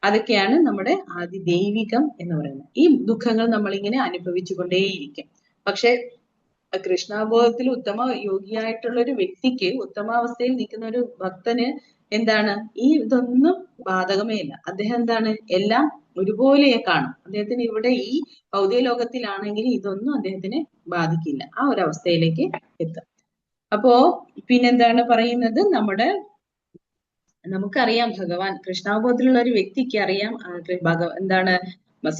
[SPEAKER 1] അതൊക്കെയാണ് നമ്മുടെ ആദിദൈവികം എന്ന് പറയുന്നത്. ഈ ദുഃഖങ്ങൾ നമ്മളിങ്ങനെ അനുഭവിച്ചുകൊണ്ടേയിരിക്കും. പക്ഷെ കൃഷ്ണാബോധത്തിൽ ഉത്തമ യോഗിയായിട്ടുള്ള ഒരു വ്യക്തിക്ക്, ഉത്തമാവസ്ഥയിൽ നിൽക്കുന്ന ഒരു ഭക്തന് എന്താണ്, ഈ ഇതൊന്നും ബാധകമേ ഇല്ല. അദ്ദേഹം എന്താണ്, എല്ലാം ഒരുപോലെ കാണും. അദ്ദേഹത്തിന് ഇവിടെ ഈ ഭൗതിക ലോകത്തിലാണെങ്കിൽ ഇതൊന്നും അദ്ദേഹത്തിനെ ബാധിക്കില്ല. ആ ഒരു അവസ്ഥയിലേക്ക് എത്തും. അപ്പോ പിന്നെന്താണ് പറയുന്നത്, നമുക്കറിയാം ഭഗവാൻ, കൃഷ്ണാബോധത്തിലുള്ള ഒരു വ്യക്തിക്ക് അറിയാം എന്താണ്,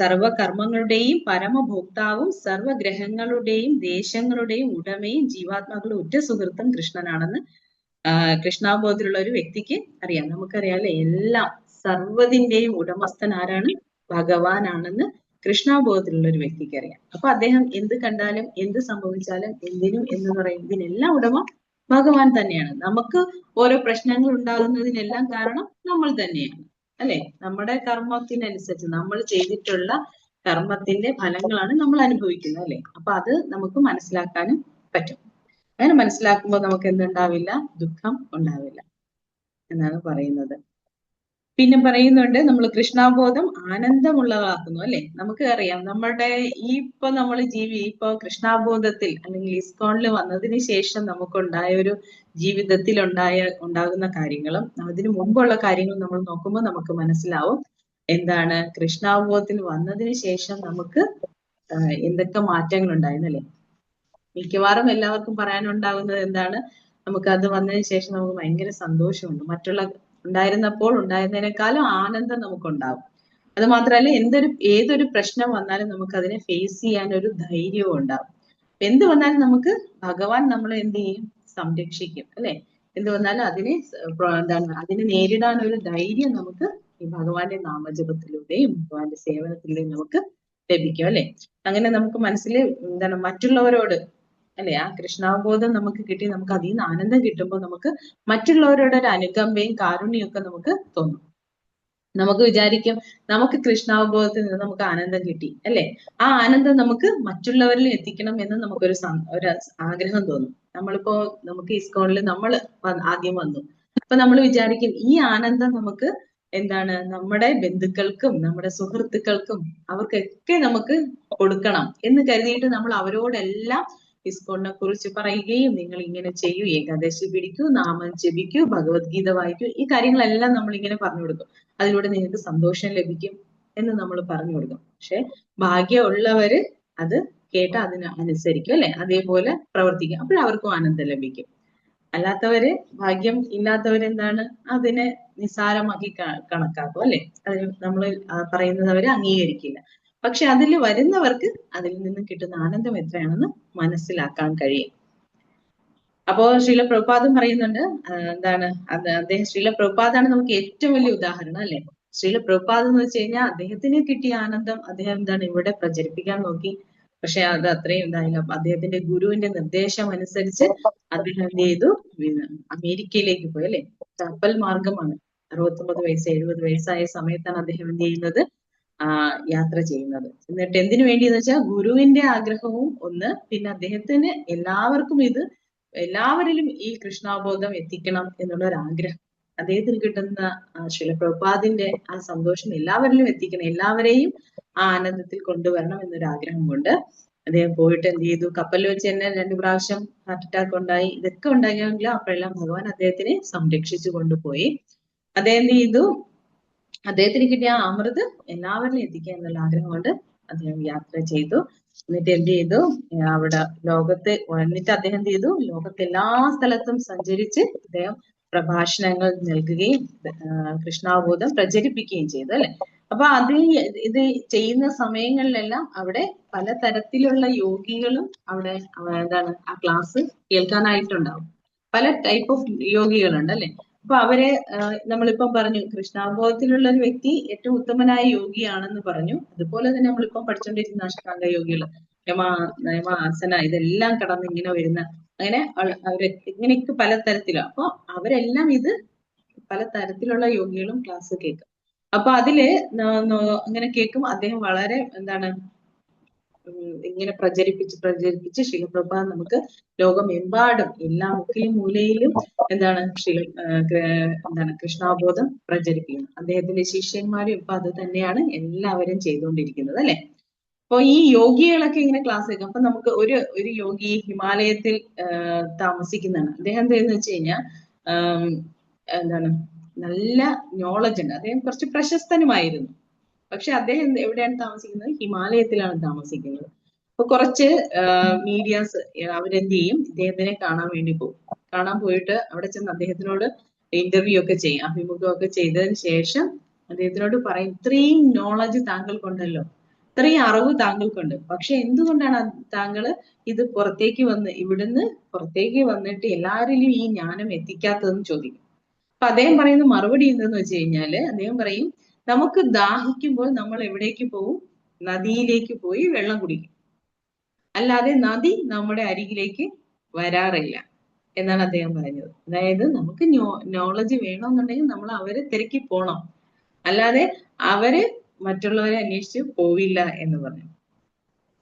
[SPEAKER 1] സർവകർമ്മങ്ങളുടെയും പരമഭോക്താവും സർവഗ്രഹങ്ങളുടെയും ദേശങ്ങളുടെയും ഉടമയും ജീവാത്മാക്കളുടെ ഉറ്റ സുഹൃത്തും കൃഷ്ണനാണെന്ന് കൃഷ്ണാബോധത്തിലുള്ള ഒരു വ്യക്തിക്ക് അറിയാം. നമുക്കറിയാം അല്ലെ, എല്ലാം സർവ്വതിന്റെയും ഉടമസ്ഥൻ ആരാണ്, ഭഗവാനാണെന്ന് കൃഷ്ണാബോധത്തിലുള്ള ഒരു വ്യക്തിക്ക് അറിയാം. അപ്പൊ അദ്ദേഹം എന്ത് കണ്ടാലും എന്ത് സംഭവിച്ചാലും എന്തിനും എന്ന് പറയും, ഇതിനെല്ലാം ഉടമ ഭഗവാൻ തന്നെയാണ്. നമുക്ക് ഓരോ പ്രശ്നങ്ങൾ ഉണ്ടാകുന്നതിനെല്ലാം കാരണം നമ്മൾ തന്നെയാണ് അല്ലെ. നമ്മുടെ കർമ്മത്തിനനുസരിച്ച് നമ്മൾ ചെയ്തിട്ടുള്ള കർമ്മത്തിന്റെ ഫലങ്ങളാണ് നമ്മൾ അനുഭവിക്കുന്നത് അല്ലെ. അപ്പൊ അത് നമുക്ക് മനസ്സിലാക്കാനും പറ്റും. അങ്ങനെ മനസ്സിലാക്കുമ്പോൾ നമുക്ക് എന്തുണ്ടാവില്ല, ദുഃഖം ഉണ്ടാവില്ല എന്നാണ് പറയുന്നത്. പിന്നെ പറയുന്നുണ്ട്, നമ്മൾ കൃഷ്ണാബോധം ആനന്ദമുള്ളതാക്കുന്നു അല്ലെ. നമുക്ക് അറിയാം നമ്മുടെ ഇപ്പൊ നമ്മൾ ഇപ്പൊ കൃഷ്ണാബോധത്തിൽ അല്ലെങ്കിൽ ഇസ്കോണിൽ വന്നതിന് ശേഷം നമുക്കുണ്ടായ ഒരു ജീവിതത്തിൽ ഉണ്ടാകുന്ന കാര്യങ്ങളും അതിനു മുമ്പുള്ള കാര്യങ്ങളും നമ്മൾ നോക്കുമ്പോൾ നമുക്ക് മനസ്സിലാവും എന്താണ്, കൃഷ്ണാബോധത്തിൽ വന്നതിന് ശേഷം നമുക്ക് എന്തൊക്കെ മാറ്റങ്ങൾ ഉണ്ടായിരുന്നല്ലേ. മിക്കവാറും എല്ലാവർക്കും പറയാനുണ്ടാകുന്നത് എന്താണ്, നമുക്ക് അത് വന്നതിന് ശേഷം നമുക്ക് ഭയങ്കര സന്തോഷമുണ്ട്. മറ്റുള്ള ഉണ്ടായിരുന്നപ്പോൾ ഉണ്ടായിരുന്നതിനേക്കാളും ആനന്ദം നമുക്കുണ്ടാവും. അത് മാത്രമല്ല, ഏതൊരു പ്രശ്നം വന്നാലും നമുക്ക് അതിനെ ഫേസ് ചെയ്യാൻ ഒരു ധൈര്യവും ഉണ്ടാവും. എന്ത് വന്നാലും നമുക്ക് ഭഗവാൻ നമ്മളെ എന്ത് ചെയ്യും, സംരക്ഷിക്കും അല്ലെ. എന്ത് വന്നാലും അതിനെ നേരിടാൻ ഒരു ധൈര്യം നമുക്ക് ഈ ഭഗവാന്റെ നാമജപത്തിലൂടെയും ഭഗവാന്റെ സേവനത്തിലൂടെയും നമുക്ക് ലഭിക്കും അല്ലെ. അങ്ങനെ നമുക്ക് മനസ്സിൽ മറ്റുള്ളവരോട് അല്ലെ, ആ കൃഷ്ണാവബോധം നമുക്ക് കിട്ടി, നമുക്ക് അതിൽ നിന്ന് ആനന്ദം കിട്ടുമ്പോൾ നമുക്ക് മറ്റുള്ളവരുടെ ഒരു അനുകമ്പയും കാരുണ്യവും ഒക്കെ നമുക്ക് തോന്നും. നമുക്ക് വിചാരിക്കും, നമുക്ക് കൃഷ്ണാവബോധത്തിൽ നിന്ന് നമുക്ക് ആനന്ദം കിട്ടി അല്ലെ, ആ ആനന്ദം നമുക്ക് മറ്റുള്ളവരിൽ എത്തിക്കണം എന്ന് നമുക്കൊരു ആഗ്രഹം തോന്നും. നമുക്ക് ഇസ്കോണിൽ നമ്മൾ ആദ്യം വന്നു, അപ്പൊ നമ്മൾ വിചാരിക്കും ഈ ആനന്ദം നമുക്ക് നമ്മുടെ ബന്ധുക്കൾക്കും നമ്മുടെ സുഹൃത്തുക്കൾക്കും അവർക്കൊക്കെ നമുക്ക് കൊടുക്കണം എന്ന് കരുതിയിട്ട് നമ്മൾ അവരോടെല്ലാം ഇസ്കോണിനെ കുറിച്ച് പറയുകയും, നിങ്ങൾ ഇങ്ങനെ ചെയ്യൂ, ഏകാദശി പിടിക്കൂ, നാമം ജപിക്കൂ, ഭഗവത്ഗീത വായിക്കൂ, ഈ കാര്യങ്ങളെല്ലാം നമ്മൾ ഇങ്ങനെ പറഞ്ഞു കൊടുക്കും. അതിലൂടെ നിങ്ങൾക്ക് സന്തോഷം ലഭിക്കും എന്ന് നമ്മൾ പറഞ്ഞു കൊടുക്കും. പക്ഷെ ഭാഗ്യമുള്ളവര് അത് കേട്ട് അതിനനുസരിക്കും അല്ലെ, അതേപോലെ പ്രവർത്തിക്കും. അപ്പോഴവർക്കും ആനന്ദം ലഭിക്കും. അല്ലാത്തവര്, ഭാഗ്യം ഇല്ലാത്തവരെന്താണ്, അതിനെ നിസ്സാരമാക്കി കണക്കാക്കും അല്ലെ. അതിന് നമ്മൾ പറയുന്നത് അവര് അംഗീകരിക്കില്ല. പക്ഷെ അതിൽ വരുന്നവർക്ക് അതിൽ നിന്ന് കിട്ടുന്ന ആനന്ദം എത്രയാണെന്ന് മനസ്സിലാക്കാൻ കഴിയും. അപ്പോ ശ്രീല പ്രഭുപാദം പറയുന്നുണ്ട്, ശ്രീല പ്രഭുപാദാണ് നമുക്ക് ഏറ്റവും വലിയ ഉദാഹരണം അല്ലെ. ശ്രീല പ്രഭുപാദം എന്ന് വെച്ച് കഴിഞ്ഞാൽ അദ്ദേഹത്തിന് കിട്ടിയ ആനന്ദം അദ്ദേഹം ഇവിടെ പ്രചരിപ്പിക്കാൻ നോക്കി. പക്ഷെ അത് അത്രയും ഇതായില്ല. അദ്ദേഹത്തിന്റെ ഗുരുവിന്റെ നിർദ്ദേശം അനുസരിച്ച് അദ്ദേഹം എന്ത് ചെയ്തു, അമേരിക്കയിലേക്ക് പോയി അല്ലെ. കപ്പൽ മാർഗമാണ്. 69 വയസ്സ് 70 വയസ്സായ സമയത്താണ് അദ്ദേഹം എന്ത് ചെയ്യുന്നത്, യാത്ര ചെയ്യുന്നത്. എന്നിട്ട് എന്തിനു വേണ്ടിയെന്ന് വെച്ചാൽ ഗുരുവിന്റെ ആഗ്രഹവും ഒന്ന്, പിന്നെ അദ്ദേഹത്തിന് എല്ലാവരിലും ഈ കൃഷ്ണാബോധം എത്തിക്കണം എന്നുള്ള ഒരു ആഗ്രഹം. അദ്ദേഹത്തിന് കിട്ടുന്ന ശ്രീല പ്രഭുപാദിന്റെ ആ സന്തോഷം എല്ലാവരിലും എത്തിക്കണം, എല്ലാവരെയും ആ ആനന്ദത്തിൽ കൊണ്ടുവരണം എന്നൊരു ആഗ്രഹം കൊണ്ട് അദ്ദേഹം പോയിട്ട് എന്ത് ചെയ്തു, കപ്പലിൽ വെച്ച് തന്നെ 2 പ്രാവശ്യം ഹാർട്ട് അറ്റാക്ക് ഉണ്ടായി. ഇതൊക്കെ ഉണ്ടായെങ്കിലും അപ്പോഴെല്ലാം ഭഗവാൻ അദ്ദേഹത്തിനെ സംരക്ഷിച്ചു കൊണ്ടുപോയി. അദ്ദേഹം എന്ത് ചെയ്തു, അദ്ദേഹത്തിന് കിട്ടിയ ആ അമൃത് എല്ലാവരിലും എത്തിക്കുക എന്നുള്ള ആഗ്രഹം കൊണ്ട് അദ്ദേഹം യാത്ര ചെയ്തു. എന്നിട്ട് എന്ത് ചെയ്തു, അവിടെ എന്നിട്ട് അദ്ദേഹം എന്ത് ചെയ്തു, ലോകത്തെ എല്ലാ സ്ഥലത്തും സഞ്ചരിച്ച് അദ്ദേഹം പ്രഭാഷണങ്ങൾ നൽകുകയും കൃഷ്ണാവബോധം പ്രചരിപ്പിക്കുകയും ചെയ്തു അല്ലെ. അപ്പൊ ഇത് ചെയ്യുന്ന സമയങ്ങളിലെല്ലാം അവിടെ പലതരത്തിലുള്ള യോഗികളും അവിടെ ആ ക്ലാസ് കേൾക്കാനായിട്ടുണ്ടാവും. പല ടൈപ്പ് ഓഫ് യോഗികളുണ്ട് അല്ലെ. അപ്പൊ അവരെ നമ്മളിപ്പം പറഞ്ഞു, കൃഷ്ണാബോധത്തിലുള്ള ഒരു വ്യക്തി ഏറ്റവും ഉത്തമനായ യോഗിയാണെന്ന് പറഞ്ഞു. അതുപോലെ തന്നെ നമ്മളിപ്പം പഠിച്ചുകൊണ്ടിരിക്കുന്ന അഷ്ടാംഗ യോഗികൾ, യമ ആസന, ഇതെല്ലാം കടന്ന് ഇങ്ങനെ വരുന്ന അങ്ങനെ അവര് ഇങ്ങനെയൊക്കെ പലതരത്തിലും. അപ്പൊ അവരെല്ലാം ഇത് പലതരത്തിലുള്ള യോഗികളും ക്ലാസ് കേൾക്കും. അപ്പൊ അതില് അങ്ങനെ കേൾക്കും. അദ്ദേഹം വളരെ എന്താണ് ഇങ്ങനെ പ്രചരിപ്പിച്ച് ശിലപ്രഭ നമുക്ക് ലോകമെമ്പാടും എല്ലാ മുക്കിലും മൂലയിലും എന്താണ് എന്താണ് കൃഷ്ണാബോധം പ്രചരിപ്പിക്കുന്നത്. അദ്ദേഹത്തിന്റെ ശിഷ്യന്മാരും ഇപ്പൊ അത് തന്നെയാണ് എല്ലാവരും ചെയ്തുകൊണ്ടിരിക്കുന്നത്, അല്ലെ? അപ്പൊ ഈ യോഗികളൊക്കെ ഇങ്ങനെ ക്ലാസ് കേൾക്കും. അപ്പൊ നമുക്ക് ഒരു യോഗി ഹിമാലയത്തിൽ താമസിക്കുന്നതാണ്. അദ്ദേഹം എന്താന്ന് വെച്ച് കഴിഞ്ഞാൽ എന്താണ് നല്ല നോളജ് ഉണ്ട്. അദ്ദേഹം കുറച്ച് പ്രശസ്തനുമായിരുന്നു. പക്ഷെ അദ്ദേഹം എവിടെയാണ് താമസിക്കുന്നത്? ഹിമാലയത്തിലാണ് താമസിക്കുന്നത്. അപ്പൊ കുറച്ച് മീഡിയാസ് അവരെന്ത് ചെയ്യും? ഇദ്ദേഹത്തിനെ കാണാൻ വേണ്ടി പോകും. കാണാൻ പോയിട്ട് അവിടെ ചെന്ന് അദ്ദേഹത്തിനോട് ഇന്റർവ്യൂ ഒക്കെ ചെയ്യും, അഭിമുഖമൊക്കെ ചെയ്തതിന് ശേഷം അദ്ദേഹത്തിനോട് പറയും, ഇത്രയും നോളജ് താങ്കൾക്കുണ്ടല്ലോ, ഇത്രയും അറിവ് താങ്കൾക്കുണ്ട്, പക്ഷെ എന്തുകൊണ്ടാണ് താങ്കൾ ഇത് പുറത്തേക്ക് ഇവിടുന്ന് പുറത്തേക്ക് വന്നിട്ട് എല്ലാവരിലും ഈ ജ്ഞാനം എത്തിക്കാത്തതെന്ന് ചോദിക്കും. അപ്പൊ അദ്ദേഹം പറയുന്ന മറുപടി എന്തെന്ന് വെച്ച് കഴിഞ്ഞാല്, അദ്ദേഹം പറയും, നമുക്ക് ദാഹിക്കുമ്പോൾ നമ്മൾ എവിടേക്ക് പോവും? നദിയിലേക്ക് പോയി വെള്ളം കുടിക്കും, അല്ലാതെ നദി നമ്മുടെ അരികിലേക്ക് വരാറില്ല എന്നാണ് അദ്ദേഹം പറഞ്ഞത്. അതായത് നമുക്ക് നോളജ് വേണമെന്നുണ്ടെങ്കിൽ നമ്മൾ അവരെ തിരക്കി പോണം, അല്ലാതെ അവര് മറ്റുള്ളവരെ അന്വേഷിച്ച് പോവില്ല എന്ന് പറഞ്ഞു.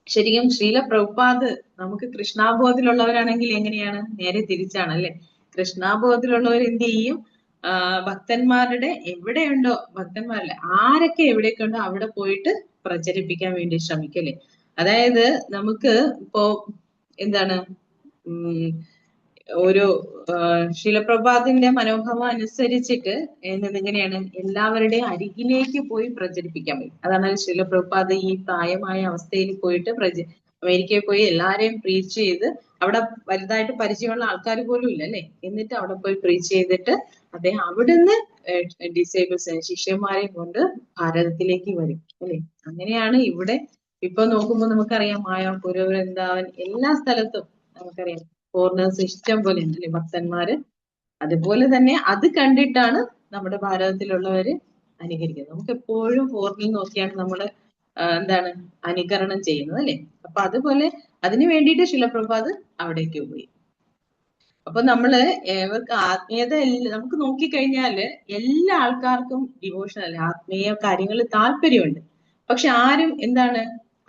[SPEAKER 1] ശരിക്കും ശ്രീല പ്രഭുപാദ് നമുക്ക് കൃഷ്ണാബോധത്തിലുള്ളവരാണെങ്കിൽ എങ്ങനെയാണ്? നേരെ തിരിച്ചാണ്, അല്ലെ? കൃഷ്ണാബോധത്തിലുള്ളവർ എന്ത് ചെയ്യും? ഭക്തന്മാരുടെ എവിടെയുണ്ടോ, ഭക്തന്മാരല്ലേ, ആരൊക്കെ എവിടെയൊക്കെ ഉണ്ടോ അവിടെ പോയിട്ട് പ്രചരിപ്പിക്കാൻ വേണ്ടി ശ്രമിക്കല്ലേ. അതായത് നമുക്ക് ഇപ്പോ എന്താണ് ഒരു ശിലപ്രഭാതിന്റെ മനോഭാവം അനുസരിച്ചിട്ട് എങ്ങനെയാണ് എല്ലാവരുടെയും അരികിലേക്ക് പോയി പ്രചരിപ്പിക്കാൻ പറ്റും. അതാണ് ശിലപ്രഭാത് ഈ പ്രായമായ അവസ്ഥയിൽ പോയിട്ട് അമേരിക്കയിൽ പോയി എല്ലാരെയും പ്രീച്ച് ചെയ്ത്, അവിടെ വലുതായിട്ട് പരിചയമുള്ള ആൾക്കാർ പോലും ഇല്ല, അല്ലെ? എന്നിട്ട് അവിടെ പോയി പ്രീച്ച് ചെയ്തിട്ട് അദ്ദേഹം അവിടുന്ന് ഡിസേബിൾസ് ശിഷ്യന്മാരെയും കൊണ്ട് ഭാരതത്തിലേക്ക് വരും, അല്ലെ? അങ്ങനെയാണ് ഇവിടെ ഇപ്പൊ നോക്കുമ്പോൾ നമുക്കറിയാം, മായാപുര, വൃന്ദാവൻ, എല്ലാ സ്ഥലത്തും നമുക്കറിയാം ഫോറിനേഴ്സ് ഇഷ്ടം പോലെ ഉണ്ടല്ലേ, ഭക്തന്മാര്. അതുപോലെ തന്നെ അത് കണ്ടിട്ടാണ് നമ്മുടെ ഭാരതത്തിലുള്ളവര് അനുകരിക്കുന്നത്. നമുക്ക് എപ്പോഴും ഫോറിനിൽ നോക്കിയാണ് നമ്മള് എന്താണ് അനുകരണം ചെയ്യുന്നത്, അല്ലെ? അപ്പൊ അതുപോലെ അതിനു വേണ്ടിയിട്ട് ശിലപ്രഭാത് അവിടേക്ക് പോയി. അപ്പൊ നമ്മള് ഇവർക്ക് ആത്മീയത നമുക്ക് നോക്കിക്കഴിഞ്ഞാല് എല്ലാ ആൾക്കാർക്കും ഡിവോഷൻ, അല്ലെ, ആത്മീയ കാര്യങ്ങളിൽ താല്പര്യമുണ്ട്. പക്ഷെ ആരും എന്താണ്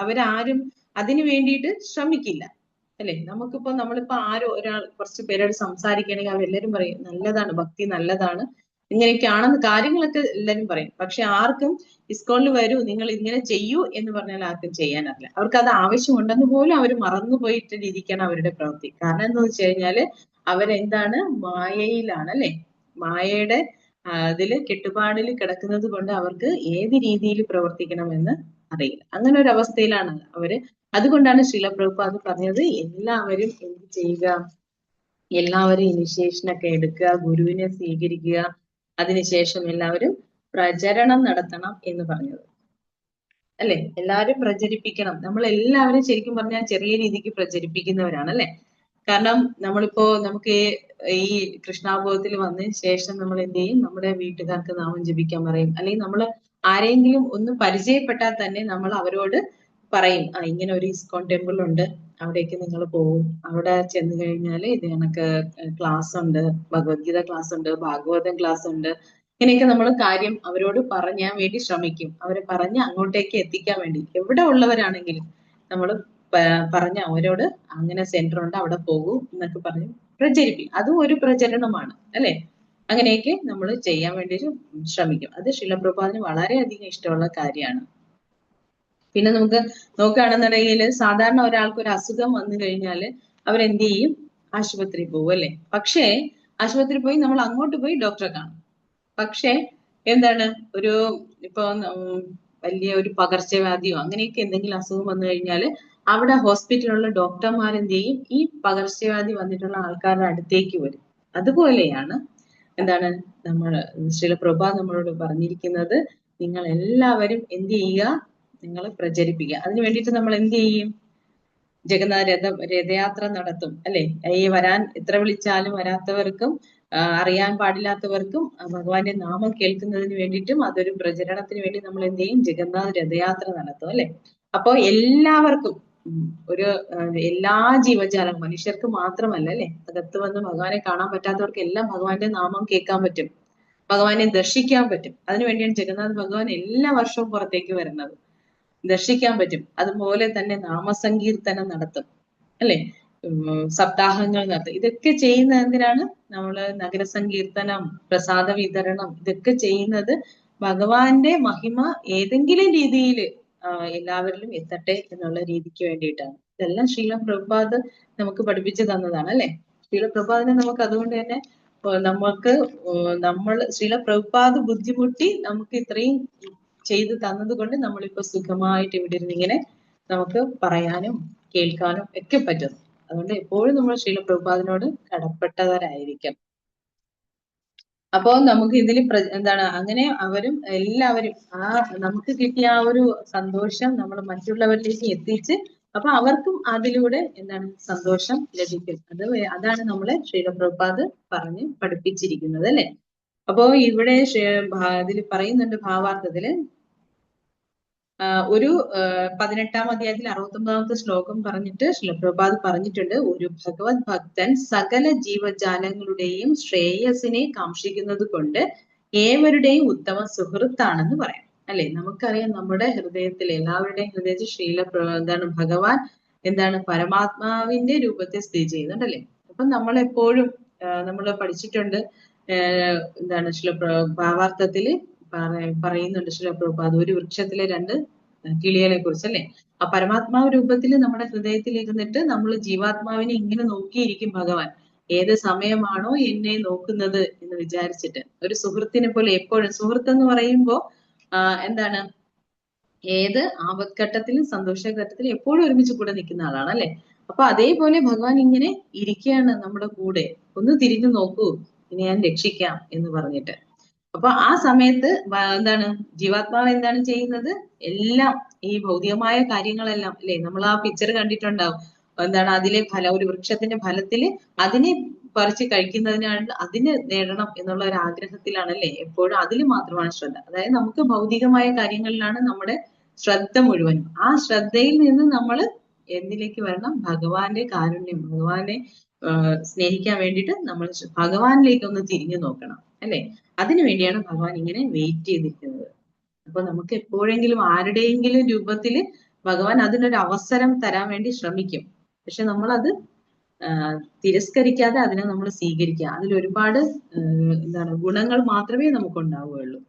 [SPEAKER 1] അവരാരും അതിനു വേണ്ടിയിട്ട് ശ്രമിക്കില്ല, അല്ലെ? നമ്മളിപ്പോ ഒരാൾ കുറച്ച് പേരോട് സംസാരിക്കുകയാണെങ്കിൽ അവരെല്ലാരും പറയും നല്ലതാണ്, ഭക്തി നല്ലതാണ്, ഇങ്ങനെയൊക്കെയാണെന്ന് കാര്യങ്ങളൊക്കെ എല്ലാരും പറയും. പക്ഷെ ആർക്കും ഇസ്കോണിൽ വരൂ, നിങ്ങൾ ഇങ്ങനെ ചെയ്യൂ എന്ന് പറഞ്ഞാൽ ആർക്കും ചെയ്യാനറിയില്ല. അവർക്ക് അത് ആവശ്യമുണ്ടെന്ന് പോലും അവർ മറന്നുപോയിട്ട് രീതിക്കാണ് അവരുടെ പ്രവൃത്തി. കാരണം എന്താ വെച്ച് കഴിഞ്ഞാല് അവരെന്താണ് മായയിലാണ്, അല്ലെ? മായയുടെ അതില് കെട്ടുപാടിൽ കിടക്കുന്നത് കൊണ്ട് അവർക്ക് ഏത് രീതിയിൽ പ്രവർത്തിക്കണമെന്ന് അറിയില്ല. അങ്ങനെ ഒരു അവസ്ഥയിലാണ് അവര്. അതുകൊണ്ടാണ് ശിലപ്രഭുപാദ് പറഞ്ഞത്, എല്ലാവരും എന്ത് ചെയ്യുക? എല്ലാവരും ഇനിഷ്യേഷനൊക്കെ എടുക്കുക, ഗുരുവിനെ സ്വീകരിക്കുക, അതിനുശേഷം എല്ലാവരും പ്രചരണം നടത്തണം എന്ന് പറഞ്ഞത്, അല്ലെ? എല്ലാവരും പ്രചരിപ്പിക്കണം. നമ്മൾ എല്ലാവരും ശരിക്കും പറഞ്ഞാൽ ചെറിയ രീതിക്ക് പ്രചരിപ്പിക്കുന്നവരാണ്, അല്ലെ? കാരണം നമുക്ക് ഈ കൃഷ്ണാബോധത്തിൽ വന്നതിന് ശേഷം നമ്മൾ എന്ത് ചെയ്യും? നമ്മുടെ വീട്ടുകാർക്ക് നാമം ജപിക്കാൻ പറയും, അല്ലെങ്കിൽ നമ്മൾ ആരെങ്കിലും ഒന്ന് പരിചയപ്പെട്ടാൽ തന്നെ നമ്മൾ അവരോട് പറയും, ഇങ്ങനെ ഒരു ഇസ്കോൺ ടെമ്പിൾ ഉണ്ട്, അവിടേക്ക് നിങ്ങൾ പോകും, അവിടെ ചെന്ന് കഴിഞ്ഞാല് ഇത് കണക്ക് ക്ലാസ് ഉണ്ട്, ഭഗവത്ഗീത ക്ലാസ് ഉണ്ട്, ഭാഗവതം ക്ലാസ് ഉണ്ട്, ഇങ്ങനെയൊക്കെ നമ്മൾ കാര്യം അവരോട് പറയാൻ വേണ്ടി ശ്രമിക്കും. അവരെ പറഞ്ഞ് അങ്ങോട്ടേക്ക് എത്തിക്കാൻ വേണ്ടി എവിടെ ഉള്ളവരാണെങ്കിലും നമ്മൾ പറഞ്ഞ അവരോട് അങ്ങനെ സെന്റർ ഉണ്ട്, അവിടെ പോകൂ എന്നൊക്കെ പറഞ്ഞ് പ്രചരിപ്പിക്കും. അതും ഒരു പ്രചരണമാണ്, അല്ലെ? അങ്ങനെയൊക്കെ നമ്മൾ ചെയ്യാൻ വേണ്ടി ശ്രമിക്കും. അത് ശിലപ്രഭാതിന് വളരെയധികം ഇഷ്ടമുള്ള കാര്യമാണ്. പിന്നെ നമുക്ക് നോക്കുകയാണെന്നുണ്ടെങ്കിൽ സാധാരണ ഒരാൾക്ക് ഒരു അസുഖം വന്നു കഴിഞ്ഞാല് അവരെന്ത് ചെയ്യും? ആശുപത്രി പോകും, അല്ലെ? പക്ഷേ ആശുപത്രി പോയി നമ്മൾ അങ്ങോട്ട് പോയി ഡോക്ടറെ കാണും. പക്ഷെ എന്താണ് ഇപ്പൊ വലിയ ഒരു പകർച്ചവ്യാധിയോ അങ്ങനെയൊക്കെ എന്തെങ്കിലും അസുഖം വന്നു കഴിഞ്ഞാല് അവിടെ ഹോസ്പിറ്റലിലുള്ള ഡോക്ടർമാരെന്ത് ചെയ്യും? ഈ പകർച്ചവ്യാധി വന്നിട്ടുള്ള ആൾക്കാരുടെ അടുത്തേക്ക് വരും. അതുപോലെയാണ് എന്താണ് ശിലപ്രഭാത് നമ്മളോട് പറഞ്ഞിരിക്കുന്നത്, നിങ്ങൾ എല്ലാവരും എന്ത് ചെയ്യുക? നിങ്ങൾ പ്രചരിപ്പിക്കുക. അതിനു വേണ്ടിയിട്ട് നമ്മൾ എന്ത് ചെയ്യും? ജഗന്നാഥ രഥയാത്ര നടത്തും, അല്ലെ? ഈ എത്ര വിളിച്ചാലും വരാത്തവർക്കും അറിയാൻ പാടില്ലാത്തവർക്കും ഭഗവാന്റെ നാമം കേൾക്കുന്നതിന് വേണ്ടിയിട്ടും അതൊരു പ്രചരണത്തിന് വേണ്ടി നമ്മൾ എന്ത് ചെയ്യും? ജഗന്നാഥ രഥയാത്ര നടത്തും, അല്ലെ? അപ്പൊ എല്ലാവർക്കും ഒരു എല്ലാ ജീവജാലം മനുഷ്യർക്ക് മാത്രമല്ല അല്ലെ, അകത്ത് വന്ന് ഭഗവാനെ കാണാൻ പറ്റാത്തവർക്ക് എല്ലാം ഭഗവാന്റെ നാമം കേൾക്കാൻ പറ്റും, ഭഗവാനെ ദർശിക്കാൻ പറ്റും. അതിനുവേണ്ടിയാണ് ജഗന്നാഥ് ഭഗവാൻ എല്ലാ വർഷവും പുറത്തേക്ക് വരുന്നത്. ദർശിക്കാൻ പറ്റും. അതുപോലെ തന്നെ നാമസങ്കീർത്തനം നടത്തും അല്ലെ, സപ്താഹങ്ങൾ നടത്തും. ഇതൊക്കെ ചെയ്യുന്ന എന്തിനാണ്? നമ്മള് നഗരസങ്കീർത്തനം, പ്രസാദ വിതരണം, ഇതൊക്കെ ചെയ്യുന്നത് ഭഗവാന്റെ മഹിമ ഏതെങ്കിലും രീതിയിൽ എല്ലാവരിലും എത്തട്ടെ എന്നുള്ള രീതിക്ക് വേണ്ടിയിട്ടാണ്. ഇതെല്ലാം ശ്രീല പ്രഭുപാദ് നമുക്ക് പഠിപ്പിച്ചു തന്നതാണ് അല്ലെ. ശ്രീല പ്രഭുപാദിനെ നമുക്ക് അതുകൊണ്ട് തന്നെ നമുക്ക് ശ്രീല പ്രഭുപാദ് ബുദ്ധിമുട്ടി നമുക്ക് ഇത്രയും ചെയ്തു തന്നത് കൊണ്ട് നമ്മളിപ്പോ സുഖമായിട്ട് ഇവിടെ ഇരുന്ന് ഇങ്ങനെ നമുക്ക് പറയാനും കേൾക്കാനും ഒക്കെ പറ്റുന്നു. അതുകൊണ്ട് എപ്പോഴും നമ്മൾ ശ്രീല പ്രഭുപാദിനോട് കടപ്പെട്ടവരായിരിക്കും. അപ്പോ നമുക്ക് ഇതിൽ എന്താണ്, അങ്ങനെ അവരും എല്ലാവരും നമുക്ക് കിട്ടിയ ആ ഒരു സന്തോഷം നമ്മൾ മറ്റുള്ളവരിലേക്ക് എത്തിച്ച് അപ്പൊ അവർക്കും അതിലൂടെ എന്താണ് സന്തോഷം ലഭിക്കും. അതാണ് നമ്മളെ ശ്രീല പ്രഭുപാദ് പറഞ്ഞ് പഠിപ്പിച്ചിരിക്കുന്നത് അല്ലെ. അപ്പോ ഇവിടെ ഇതിൽ പറയുന്നുണ്ട് ഭാവാർത്ഥത്തില് ഒരു 18-ാം അധ്യായത്തിൽ 69-ാമത്തെ ശ്ലോകം പറഞ്ഞിട്ട് ശിലപ്രഭാത് പറഞ്ഞിട്ടുണ്ട്, ഒരു ഭഗവത് ഭക്തൻ സകല ജീവജാലങ്ങളുടെയും ശ്രേയസിനെ കാക്ഷിക്കുന്നത് കൊണ്ട് ഏവരുടെയും ഉത്തമ സുഹൃത്താണെന്ന് പറയാം അല്ലെ. നമുക്കറിയാം നമ്മുടെ ഹൃദയത്തിൽ, എല്ലാവരുടെയും ഹൃദയത്തിൽ എന്താണ് ഭഗവാൻ എന്താണ് പരമാത്മാവിന്റെ രൂപത്തെ സ്ഥിതി ചെയ്യുന്നുണ്ടല്ലേ. അപ്പൊ നമ്മളെപ്പോഴും നമ്മൾ പഠിച്ചിട്ടുണ്ട് എന്താണ് ഭാവാർത്ഥത്തില് പറയുന്നുണ്ട് ശിലപ്രഭുപാദ് ഒരു വൃക്ഷത്തിലെ 2 കിളികളെ കുറിച്ച് അല്ലെ. ആ പരമാത്മാവ് രൂപത്തിൽ നമ്മുടെ ഹൃദയത്തിൽ ഇരുന്നിട്ട് നമ്മൾ ജീവാത്മാവിനെ ഇങ്ങനെ നോക്കിയിരിക്കും ഭഗവാൻ, ഏത് സമയമാണോ എന്നെ നോക്കുന്നത് എന്ന് വിചാരിച്ചിട്ട്. ഒരു സുഹൃത്തിനെ പോലെ എപ്പോഴും, സുഹൃത്ത് എന്ന് പറയുമ്പോ എന്താണ്, ഏത് ആപത്ഘട്ടത്തിലും സന്തോഷഘട്ടത്തിലും എപ്പോഴും ഒരുമിച്ച് കൂടെ നിൽക്കുന്ന ആളാണ് അല്ലെ. അപ്പൊ അതേപോലെ ഭഗവാൻ ഇങ്ങനെ ഇരിക്കുകയാണ് നമ്മുടെ കൂടെ, ഒന്ന് തിരിഞ്ഞു നോക്കൂ, ഇനി ഞാൻ രക്ഷിക്കാം എന്ന് പറഞ്ഞിട്ട്. അപ്പൊ ആ സമയത്ത് എന്താണ് ജീവാത്മാവ് എന്താണ് ചെയ്യുന്നത്? എല്ലാം ഈ ഭൗതികമായ കാര്യങ്ങളെല്ലാം അല്ലെ, നമ്മൾ ആ പിക്ചർ കണ്ടിട്ടുണ്ടാവും. എന്താണ് അതിലെ ഒരു വൃക്ഷത്തിന്റെ ഫലത്തില് അതിനെ പറിച്ച് കഴിക്കുന്നതിനാണ്, അതിന് നേടണം എന്നുള്ള ഒരു ആഗ്രഹത്തിലാണ് അല്ലെ, എപ്പോഴും അതിൽ മാത്രമാണ് ശ്രദ്ധ. അതായത് നമുക്ക് ഭൗതികമായ കാര്യങ്ങളിലാണ് നമ്മുടെ ശ്രദ്ധ മുഴുവനും. ആ ശ്രദ്ധയിൽ നിന്ന് നമ്മൾ എന്തിലേക്ക് വരണം? ഭഗവാന്റെ കാരുണ്യം, ഭഗവാനെ സ്നേഹിക്കാൻ വേണ്ടിയിട്ട് നമ്മൾ ഭഗവാനിലേക്ക് ഒന്ന് തിരിഞ്ഞു നോക്കണം അല്ലെ. അതിനു വേണ്ടിയാണ് ഭഗവാൻ ഇങ്ങനെ വെയിറ്റ് ചെയ്തിരിക്കുന്നത്. അപ്പൊ നമുക്ക് എപ്പോഴെങ്കിലും ആരുടെയെങ്കിലും രൂപത്തിൽ ഭഗവാൻ അതിനൊരു അവസരം തരാൻ വേണ്ടി ശ്രമിക്കും. പക്ഷെ നമ്മളത് തിരസ്കരിക്കാതെ അതിനെ നമ്മൾ സ്വീകരിക്കുക. അതിൽ ഒരുപാട് എന്താണ് ഗുണങ്ങൾ മാത്രമേ നമുക്ക് ഉണ്ടാവുകയുള്ളൂ.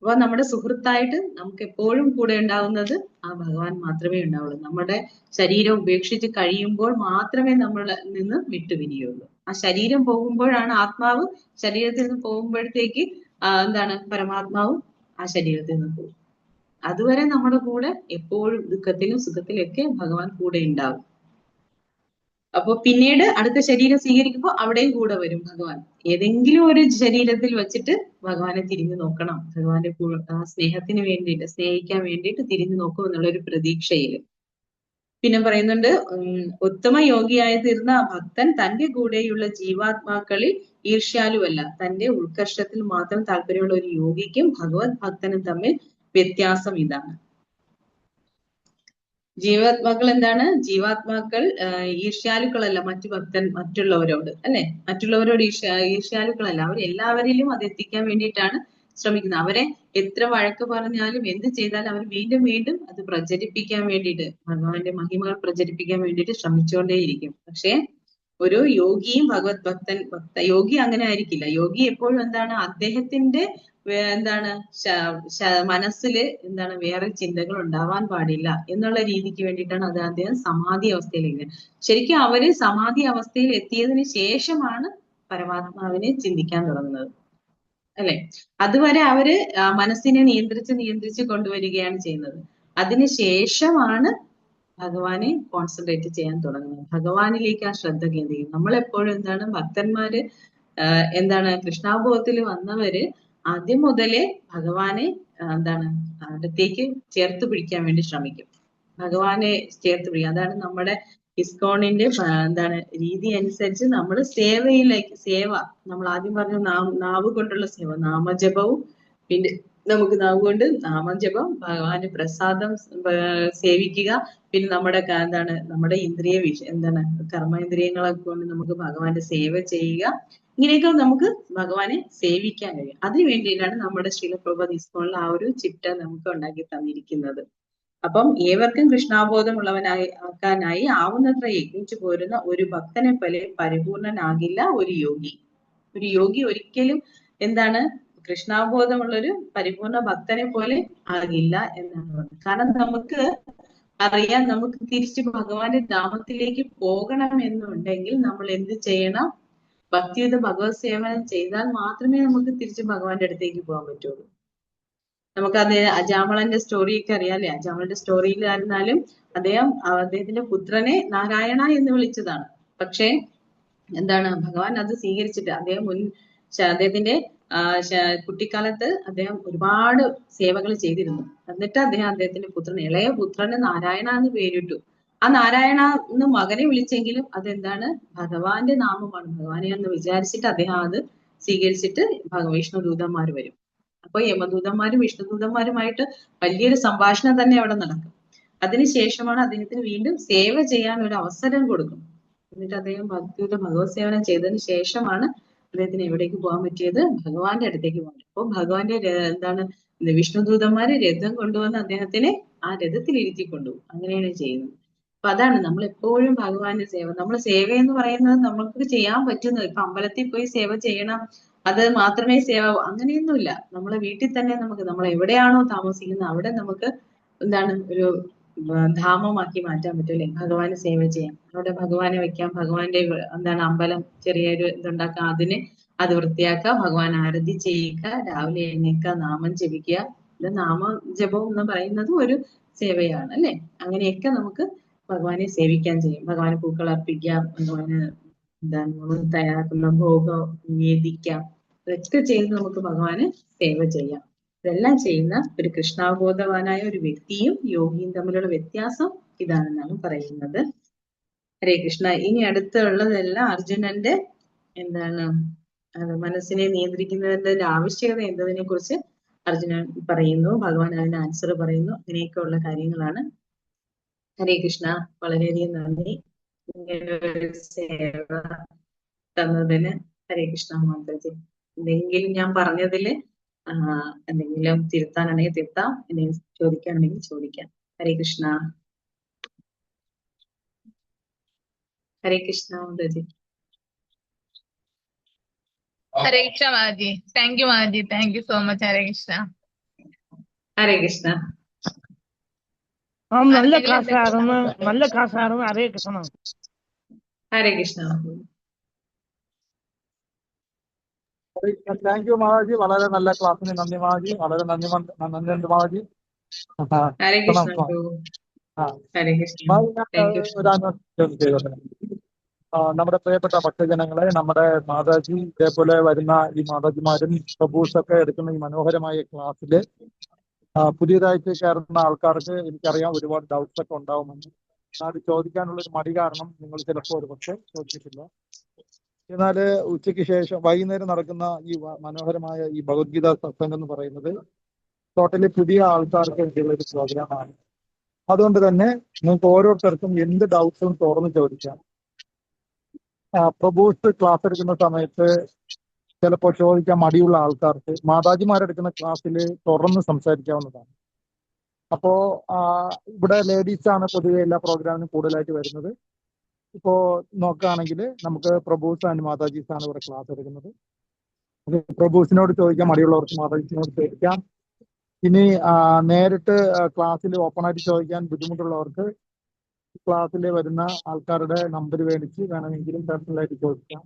[SPEAKER 1] അപ്പൊ നമ്മുടെ സുഹൃത്തായിട്ട് നമുക്ക് എപ്പോഴും കൂടെ ഉണ്ടാവുന്നത് ആ ഭഗവാൻ മാത്രമേ ഉണ്ടാവുള്ളൂ. നമ്മുടെ ശരീരം ഉപേക്ഷിച്ച് കഴിയുമ്പോൾ മാത്രമേ നമ്മൾ നിന്ന് വിട്ടുപിരിയുള്ളൂ. ആ ശരീരം പോകുമ്പോഴാണ്, ആത്മാവ് ശരീരത്തിൽ നിന്ന് പോകുമ്പോഴത്തേക്ക് എന്താണ് പരമാത്മാവും ആ ശരീരത്തിൽ നിന്ന് പോകും. അതുവരെ നമ്മുടെ കൂടെ എപ്പോഴും ദുഃഖത്തിലും സുഖത്തിലും ഒക്കെ ഭഗവാൻ കൂടെ ഉണ്ടാവും. അപ്പൊ പിന്നീട് അടുത്ത ശരീരം സ്വീകരിക്കുമ്പോൾ അവിടെയും കൂടെ വരും ഭഗവാൻ. ഏതെങ്കിലും ഒരു ശരീരത്തിൽ വെച്ചിട്ട് ഭഗവാനെ തിരിഞ്ഞു നോക്കണം, ഭഗവാന്റെ ആ സ്നേഹത്തിന് വേണ്ടിയിട്ട്, സ്നേഹിക്കാൻ വേണ്ടിയിട്ട് തിരിഞ്ഞു നോക്കും എന്നുള്ള ഒരു പ്രതീക്ഷയില്. പിന്നെ പറയുന്നുണ്ട്, ഉത്തമ യോഗിയായി തീർന്ന ഭക്തൻ തന്റെ കൂടെയുള്ള ജീവാത്മാക്കളിൽ ഈർഷ്യാലുവല്ല. തന്റെ ഉത്കർഷത്തിൽ മാത്രം താല്പര്യമുള്ള ഒരു യോഗിക്കും ഭഗവത് ഭക്തനും തമ്മിൽ വ്യത്യാസം ഇതാണ്. ജീവാത്മാക്കൾ എന്താണ്? ജീവാത്മാക്കൾ ഈർഷ്യാലുക്കളല്ല മറ്റുള്ളവരോട് അല്ലെ. മറ്റുള്ളവരോട് ഈർഷ്യാലുക്കളല്ല, അവർ എല്ലാവരിലും അത് എത്തിക്കാൻ വേണ്ടിയിട്ടാണ് ശ്രമിക്കുന്നത്. അവരെ എത്ര വഴക്ക് പറഞ്ഞാലും എന്ത് ചെയ്താലും അവർ വീണ്ടും വീണ്ടും അത് പ്രചരിപ്പിക്കാൻ വേണ്ടിയിട്ട്, ഭഗവാന്റെ മഹിമകൾ പ്രചരിപ്പിക്കാൻ വേണ്ടിയിട്ട് ശ്രമിച്ചുകൊണ്ടേയിരിക്കും. പക്ഷെ ഒരു യോഗിയും ഭഗവത് യോഗി അങ്ങനെ ആയിരിക്കില്ല. യോഗി എപ്പോഴും എന്താണ്, അദ്ദേഹത്തിന്റെ എന്താണ് മനസ്സില് എന്താണ് വേറെ ചിന്തകൾ ഉണ്ടാവാൻ പാടില്ല എന്നുള്ള രീതിക്ക് വേണ്ടിയിട്ടാണ് അദ്ദേഹം സമാധി അവസ്ഥയിലേക്ക്. ശരിക്കും അവര് സമാധി അവസ്ഥയിൽ എത്തിയതിനു ശേഷമാണ് പരമാത്മാവിനെ ചിന്തിക്കാൻ തുടങ്ങുന്നത് അല്ലെ. അതുവരെ അവര് മനസ്സിനെ നിയന്ത്രിച്ച് കൊണ്ടുവരികയാണ് ചെയ്യുന്നത്. അതിനുശേഷമാണ് ഭഗവാനെ കോൺസെൻട്രേറ്റ് ചെയ്യാൻ തുടങ്ങുന്നത്, ഭഗവാനിലേക്ക് ആ ശ്രദ്ധ കേന്ദ്രീകരിക്കും. നമ്മളെപ്പോഴും എന്താണ്, ഭക്തന്മാര് എന്താണ് കൃഷ്ണാനുഭവത്തിൽ വന്നവര് ആദ്യം മുതലേ ഭഗവാനെ എന്താണ് അടുത്തേക്ക് ചേർത്ത് പിടിക്കാൻ വേണ്ടി ശ്രമിക്കും, ഭഗവാനെ ചേർത്ത് പിടിക്കുക. അതാണ് നമ്മുടെ ഇസ്കോണിന്റെ എന്താണ് രീതി അനുസരിച്ച് നമ്മൾ സേവ നമ്മൾ ആദ്യം പറഞ്ഞ നാവ് കൊണ്ടുള്ള സേവ, നാമജപവും പിന്നെ നമുക്ക് നാവുകൊണ്ട് നാമജപം, ഭഗവാന്റെ പ്രസാദം സേവിക്കുക. പിന്നെ നമ്മുടെ എന്താണ് നമ്മുടെ എന്താണ് കർമ്മേന്ദ്രിയങ്ങളൊക്കെ കൊണ്ട് നമുക്ക് ഭഗവാന്റെ സേവ ചെയ്യുക. ഇങ്ങനെയൊക്കെ നമുക്ക് ഭഗവാനെ സേവിക്കാൻ കഴിയും. അതിനു വേണ്ടിയിട്ടാണ് നമ്മുടെ ശ്രീല പ്രഭുപാദ് ഇസ്കോണിൽ ആ ഒരു ചിട്ട നമുക്ക് ഉണ്ടാക്കി തന്നിരിക്കുന്നത്. അപ്പം ഏവർക്കും ആക്കാനായി ആവുന്നത്ര യജ്ഞിച്ചു പോരുന്ന ഒരു ഭക്തനെ പോലെ പരിപൂർണനാകില്ല ഒരു യോഗി. ഒരു യോഗി ഒരിക്കലും എന്താണ് കൃഷ്ണാബോധമുള്ളൊരു പരിപൂർണ ഭക്തനെ പോലെ ആകില്ല എന്നാണ് പറയുന്നത്. കാരണം നമുക്ക് അറിയാം, നമുക്ക് തിരിച്ച് ഭഗവാന്റെ ധാമത്തിലേക്ക് പോകണം എന്നുണ്ടെങ്കിൽ നമ്മൾ എന്ത് ചെയ്യണം? ഭക്തിയുത ഭഗവത് സേവനം ചെയ്താൽ മാത്രമേ നമുക്ക് തിരിച്ച് ഭഗവാന്റെ അടുത്തേക്ക് പോകാൻ പറ്റുള്ളൂ. നമുക്ക് അജാമളന്റെ സ്റ്റോറിയൊക്കെ അറിയാല്ലേ? അജാമളന്റെ സ്റ്റോറിയിലായിരുന്നാലും അദ്ദേഹത്തിന്റെ പുത്രനെ നാരായണ എന്ന് വിളിച്ചതാണ്. പക്ഷേ എന്താണ് ഭഗവാൻ അത് സ്വീകരിച്ചിട്ട് അദ്ദേഹത്തിന്റെ കുട്ടിക്കാലത്ത് അദ്ദേഹം ഒരുപാട് സേവകൾ ചെയ്തിരുന്നു. എന്നിട്ട് അദ്ദേഹത്തിന്റെ ഇളയ പുത്രന് നാരായണ എന്ന് പേരിട്ടു. ആ നാരായണ എന്ന് മകനെ വിളിച്ചെങ്കിലും അതെന്താണ്? ഭഗവാന്റെ നാമമാണ്. ഭഗവാനെ എന്ന് വിചാരിച്ചിട്ട് അദ്ദേഹം അത് സ്വീകരിച്ചിട്ട് വിഷ്ണുദൂതന്മാർ വരും. അപ്പൊ യമദൂതന്മാരും വിഷ്ണുദൂതന്മാരുമായിട്ട് വലിയൊരു സംഭാഷണം തന്നെ അവിടെ നടക്കും. അതിനുശേഷമാണ് അദ്ദേഹത്തിന് വീണ്ടും സേവ ചെയ്യാൻ ഒരു അവസരം കൊടുക്കും. എന്നിട്ട് അദ്ദേഹം ഭക്തിയുടെ ഭഗവത് സേവനം ചെയ്തതിന് ശേഷമാണ് അദ്ദേഹത്തിന് എവിടേക്ക് പോകാൻ പറ്റിയത്? ഭഗവാന്റെ അടുത്തേക്ക് പോകാൻ. അപ്പൊ ഭഗവാന്റെ എന്താണ് വിഷ്ണുദൂതന്മാര് രഥം കൊണ്ടുവന്ന് അദ്ദേഹത്തിനെ ആ രഥത്തിൽ ഇരുത്തി കൊണ്ടുപോകും. അങ്ങനെയാണ് ചെയ്യുന്നത്. അപ്പൊ അതാണ് നമ്മൾ എപ്പോഴും ഭഗവാന്റെ സേവ. നമ്മൾ സേവ എന്ന് പറയുന്നത് നമുക്ക് ചെയ്യാൻ പറ്റുന്നത്. ഇപ്പൊ അമ്പലത്തിൽ പോയി സേവ ചെയ്യണം, അത് മാത്രമേ സേവ, അങ്ങനെയൊന്നുമില്ല. നമ്മളെ വീട്ടിൽ തന്നെ നമ്മൾ എവിടെയാണോ താമസിക്കുന്നത് അവിടെ നമുക്ക് എന്താണ് ഒരു ധാമമാക്കി മാറ്റാൻ പറ്റൂലേ? ഭഗവാന് സേവ ചെയ്യാം, അവിടെ ഭഗവാനെ വെക്കാം, ഭഗവാന്റെ എന്താണ് അമ്പലം ചെറിയൊരു ഇതുണ്ടാക്കാം, അത് വൃത്തിയാക്കുക, ഭഗവാൻ ആരതി ചെയ്യുക, രാവിലെ എഴുന്നേൽക്കുക, നാമം ജപിക്കുക. ഇത് നാമജപം എന്ന് പറയുന്നത് ഒരു സേവയാണ് അല്ലെ? അങ്ങനെയൊക്കെ നമുക്ക് ഭഗവാനെ സേവിക്കാൻ ചെയ്യും. ഭഗവാന് പൂക്കൾ അർപ്പിക്കാം, ഭഗവാന് എന്താണ് നമ്മൾ തയ്യാറാക്കുന്ന ഭോഗം നിവേദിക്കാം. ഇതൊക്കെ ചെയ്ത് നമുക്ക് ഭഗവാന് സേവ ചെയ്യാം. ഇതെല്ലാം ചെയ്യുന്ന ഒരു കൃഷ്ണാവബോധവാനായ ഒരു വ്യക്തിയും യോഗിയും തമ്മിലുള്ള വ്യത്യാസം ഇതാണെന്നാണ് പറയുന്നത്. ഹരേ കൃഷ്ണ. ഇനി അടുത്തുള്ളതെല്ലാം അർജുനന്റെ എന്താണ് മനസ്സിനെ നിയന്ത്രിക്കുന്നതിന്റെ ആവശ്യകത എന്നതിനെ കുറിച്ച് അർജുനൻ പറയുന്നു. ഭഗവാൻ അതിന് ആൻസർ പറയുന്നു. അങ്ങനെയൊക്കെയുള്ള കാര്യങ്ങളാണ്. ഹരേ കൃഷ്ണ. വളരെയധികം നന്ദി സേവ തന്നതിന്. ഹരേ കൃഷ്ണ മാതാജി. എന്തെങ്കിലും ഞാൻ പറഞ്ഞതില് എന്തെങ്കിലും തിരുത്താനാണെങ്കിൽ തിരുത്താം, എന്തെങ്കിലും ചോദിക്കാനുണ്ടെങ്കിൽ ചോദിക്കാം. Hare Krishna. Hare Krishna Mataji.
[SPEAKER 3] Hare Krishna Mataji. Thank you Mataji. Thank you so much. Hare Krishna.
[SPEAKER 1] Hare Krishna.
[SPEAKER 4] നല്ല ക്ലാസ്സായിരുന്നു. ഹരേ കൃഷ്ണ.
[SPEAKER 1] ഹരേ കൃഷ്ണ.
[SPEAKER 5] Thank you Mataji. വളരെ നല്ല ക്ലാസ്സിന് നന്ദി മാതാജി. വളരെ നന്ദിയുണ്ട് മാതാജി.
[SPEAKER 1] ഹരേ കൃഷ്ണ. ഹരേ കൃഷ്ണ.
[SPEAKER 5] നമ്മുടെ പ്രിയപ്പെട്ട ഭക്തജനങ്ങളെ, നമ്മുടെ മാതാജി ഇതേപോലെ വരുന്ന ഈ മാതാജിമാരും പ്രഭൂസൊക്കെ എടുക്കുന്ന ഈ മനോഹരമായ ക്ലാസ്സില് പുതിയതായിട്ട് കയറുന്ന ആൾക്കാർക്ക് എനിക്കറിയാം ഒരുപാട് ഡൗട്ട്സ് ഒക്കെ ഉണ്ടാവുമെന്ന്. അത് ചോദിക്കാനുള്ള ഒരു മടി കാരണം നിങ്ങൾ ചിലപ്പോൾ ഒരു പക്ഷേ ചോദിച്ചിട്ടില്ല. എന്നാൽ ഉച്ചയ്ക്ക് ശേഷം വൈകുന്നേരം നടക്കുന്ന ഈ മനോഹരമായ ഈ ഭഗവത്ഗീത സത്സംഗം എന്ന് പറയുന്നത് ടോട്ടലി പുതിയ ആൾക്കാർക്ക് വേണ്ടിയുള്ള ഒരു പ്രോഗ്രാമാണ്. അതുകൊണ്ട് തന്നെ നിങ്ങൾക്ക് ഓരോരുത്തർക്കും എന്ത് ഡൗട്ട്സും തുറന്ന് ചോദിക്കാം. പ്രഭൂസ് ക്ലാസ് എടുക്കുന്ന സമയത്ത് ചിലപ്പോൾ ചോദിക്കാൻ മടിയുള്ള ആൾക്കാർക്ക് മാതാജിമാരെടുക്കുന്ന ക്ലാസ്സിൽ തുറന്ന് സംസാരിക്കാവുന്നതാണ്. അപ്പോ ഇവിടെ ലേഡീസാണ് പൊതുവെ എല്ലാ പ്രോഗ്രാമിനും കൂടുതലായിട്ട് വരുന്നത്. ഇപ്പോ നോക്കുകയാണെങ്കിൽ നമുക്ക് പ്രഭൂസ് ആൻഡ് മാതാജീസ് ആണ് ഇവിടെ ക്ലാസ് എടുക്കുന്നത്. പ്രഭൂസിനോട് ചോദിക്കാം, മടിയുള്ളവർക്ക് മാതാജീസിനോട് ചോദിക്കാം. ഇനി നേരിട്ട് ക്ലാസ്സിൽ ഓപ്പണായിട്ട് ചോദിക്കാൻ ബുദ്ധിമുട്ടുള്ളവർക്ക് ക്ലാസ്സിൽ വരുന്ന ആൾക്കാരുടെ നമ്പർ മേടിച്ച് വേണമെങ്കിലും പേഴ്സണലായിട്ട് ചോദിക്കാം.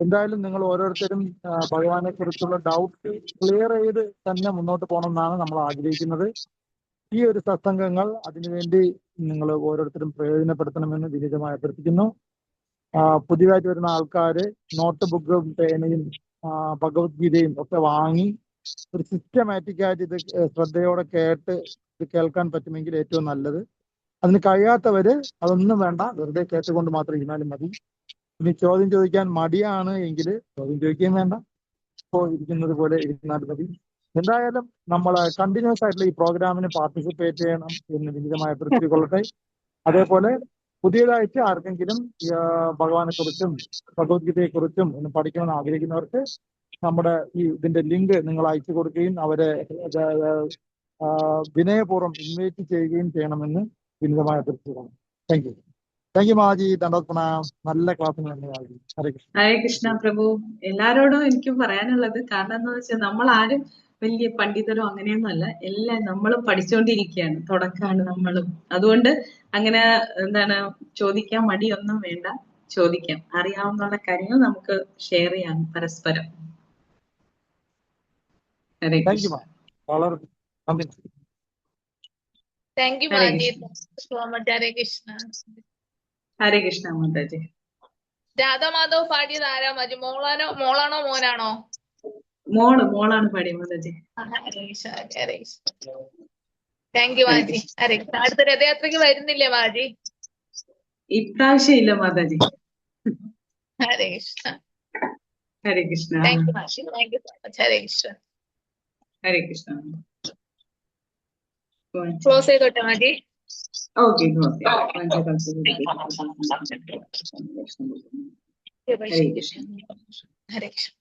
[SPEAKER 5] എന്തായാലും നിങ്ങൾ ഓരോരുത്തരും ഭഗവാനെ കുറിച്ചുള്ള ഡൗട്ട് ക്ലിയർ ചെയ്ത് തന്നെ മുന്നോട്ട് പോകണം എന്നാണ് നമ്മൾ ആഗ്രഹിക്കുന്നത്. ഈ ഒരു സത്സംഗങ്ങൾ അതിനുവേണ്ടി നിങ്ങൾ ഓരോരുത്തരും പ്രയോജനപ്പെടുത്തണമെന്ന് വിനീതമായി അഭ്യർത്ഥിക്കുന്നു. പുതിയതായിട്ട് വരുന്ന ആൾക്കാർ നോട്ട് ബുക്കും പേനയും ഭഗവത്ഗീതയും ഒക്കെ വാങ്ങി ഒരു സിസ്റ്റമാറ്റിക് ആയിട്ട് ഇത് ശ്രദ്ധയോടെ ഇത് കേൾക്കാൻ പറ്റുമെങ്കിൽ ഏറ്റവും നല്ലത്. അതിന് കഴിയാത്തവര് അതൊന്നും വേണ്ട, വെറുതെ കേട്ടുകൊണ്ട് മാത്രം ഇരുന്നാലും മതി. ഇനി ചോദ്യം ചോദിക്കാൻ മടിയാണ് എങ്കിൽ ചോദ്യം ചോദിക്കുകയും വേണ്ട, ഇപ്പോൾ ഇരിക്കുന്നത് പോലെ ഇരുന്നാൽ മതി. എന്തായാലും നമ്മൾ കണ്ടിന്യൂസ് ആയിട്ടുള്ള ഈ പ്രോഗ്രാമിന് പാർട്ടിസിപ്പേറ്റ് ചെയ്യണം എന്ന് വിനിതമായ തൃപ്തികൊള്ളട്ടെ. അതേപോലെ പുതിയതായിട്ട് ആർക്കെങ്കിലും ഭഗവാനെ കുറിച്ചും ഭഗവത്ഗീതയെക്കുറിച്ചും ഒന്ന് പഠിക്കണമെന്ന് ആഗ്രഹിക്കുന്നവർക്ക് നമ്മുടെ ഈ ഇതിന്റെ ലിങ്ക് നിങ്ങൾ അയച്ചു കൊടുക്കുകയും അവരെ വിനയപൂർവ്വം ഇൻവൈറ്റ് ചെയ്യുകയും ചെയ്യണമെന്ന് വിനിതമായ തൃപ്തികളാണ്. Thank you. Thank you Maji. ദണ്ഡോത്പണ. നല്ല ക്ലാസ്സിന് തന്നെ മാജി. ഹരേ കൃഷ്ണ.
[SPEAKER 1] ഹരേ കൃഷ്ണ പ്രഭു. എല്ലാരോടും എനിക്ക് പറയാനുള്ളത്, കാരണം എന്താ വെച്ചാൽ നമ്മൾ ആരും വലിയ പണ്ഡിതരോ അങ്ങനെയൊന്നും അല്ല, എല്ലാം നമ്മളും പഠിച്ചുകൊണ്ടിരിക്കുകയാണ്, തുടക്കമാണ് നമ്മളും. അതുകൊണ്ട് അങ്ങനെ എന്താണ് ചോദിക്കാൻ മടിയൊന്നും വേണ്ട, ചോദിക്കാം. അറിയാവുന്ന കാര്യങ്ങൾ നമുക്ക് ഷെയർ ചെയ്യാം പരസ്പരം. ഹരേ
[SPEAKER 5] താങ്ക് യു
[SPEAKER 1] കൃഷ്ണ.
[SPEAKER 5] വളരെ നന്ദി.
[SPEAKER 3] Thank you,
[SPEAKER 1] Hare
[SPEAKER 3] Maji.
[SPEAKER 1] Krishna.
[SPEAKER 3] Thank you so much, Hare Krishna.
[SPEAKER 1] ഹരേ കൃഷ്ണ മാതാജി.
[SPEAKER 3] രാധാ മാധവ് പാടിയത് ആരാ മാജി? മോളാണോ മോനാണോ?
[SPEAKER 1] മോളാണ് പാടിയത് മാതാജി.
[SPEAKER 3] ഹരേ കൃഷ്ണ, ഹരേ കൃഷ്ണ. Thank you Maji. ഹരേ കൃഷ്ണ. അടുത്ത രഥയാത്രയ്ക്ക് വരുന്നില്ലേ മാജി?
[SPEAKER 1] ഇപ്രാവശ്യം ഇല്ല Mataji.
[SPEAKER 3] Hare Krishna.
[SPEAKER 1] Hare Krishna.
[SPEAKER 3] Thank you Maji. Thank you so much. Hare Krishna.
[SPEAKER 1] Hare Krishna.
[SPEAKER 3] Close ചെയ്തോട്ടെ മാജി.
[SPEAKER 1] ഓക്കെ.
[SPEAKER 3] ഹരേ കൃഷ്ണ. ഹരേ കൃഷ്ണ.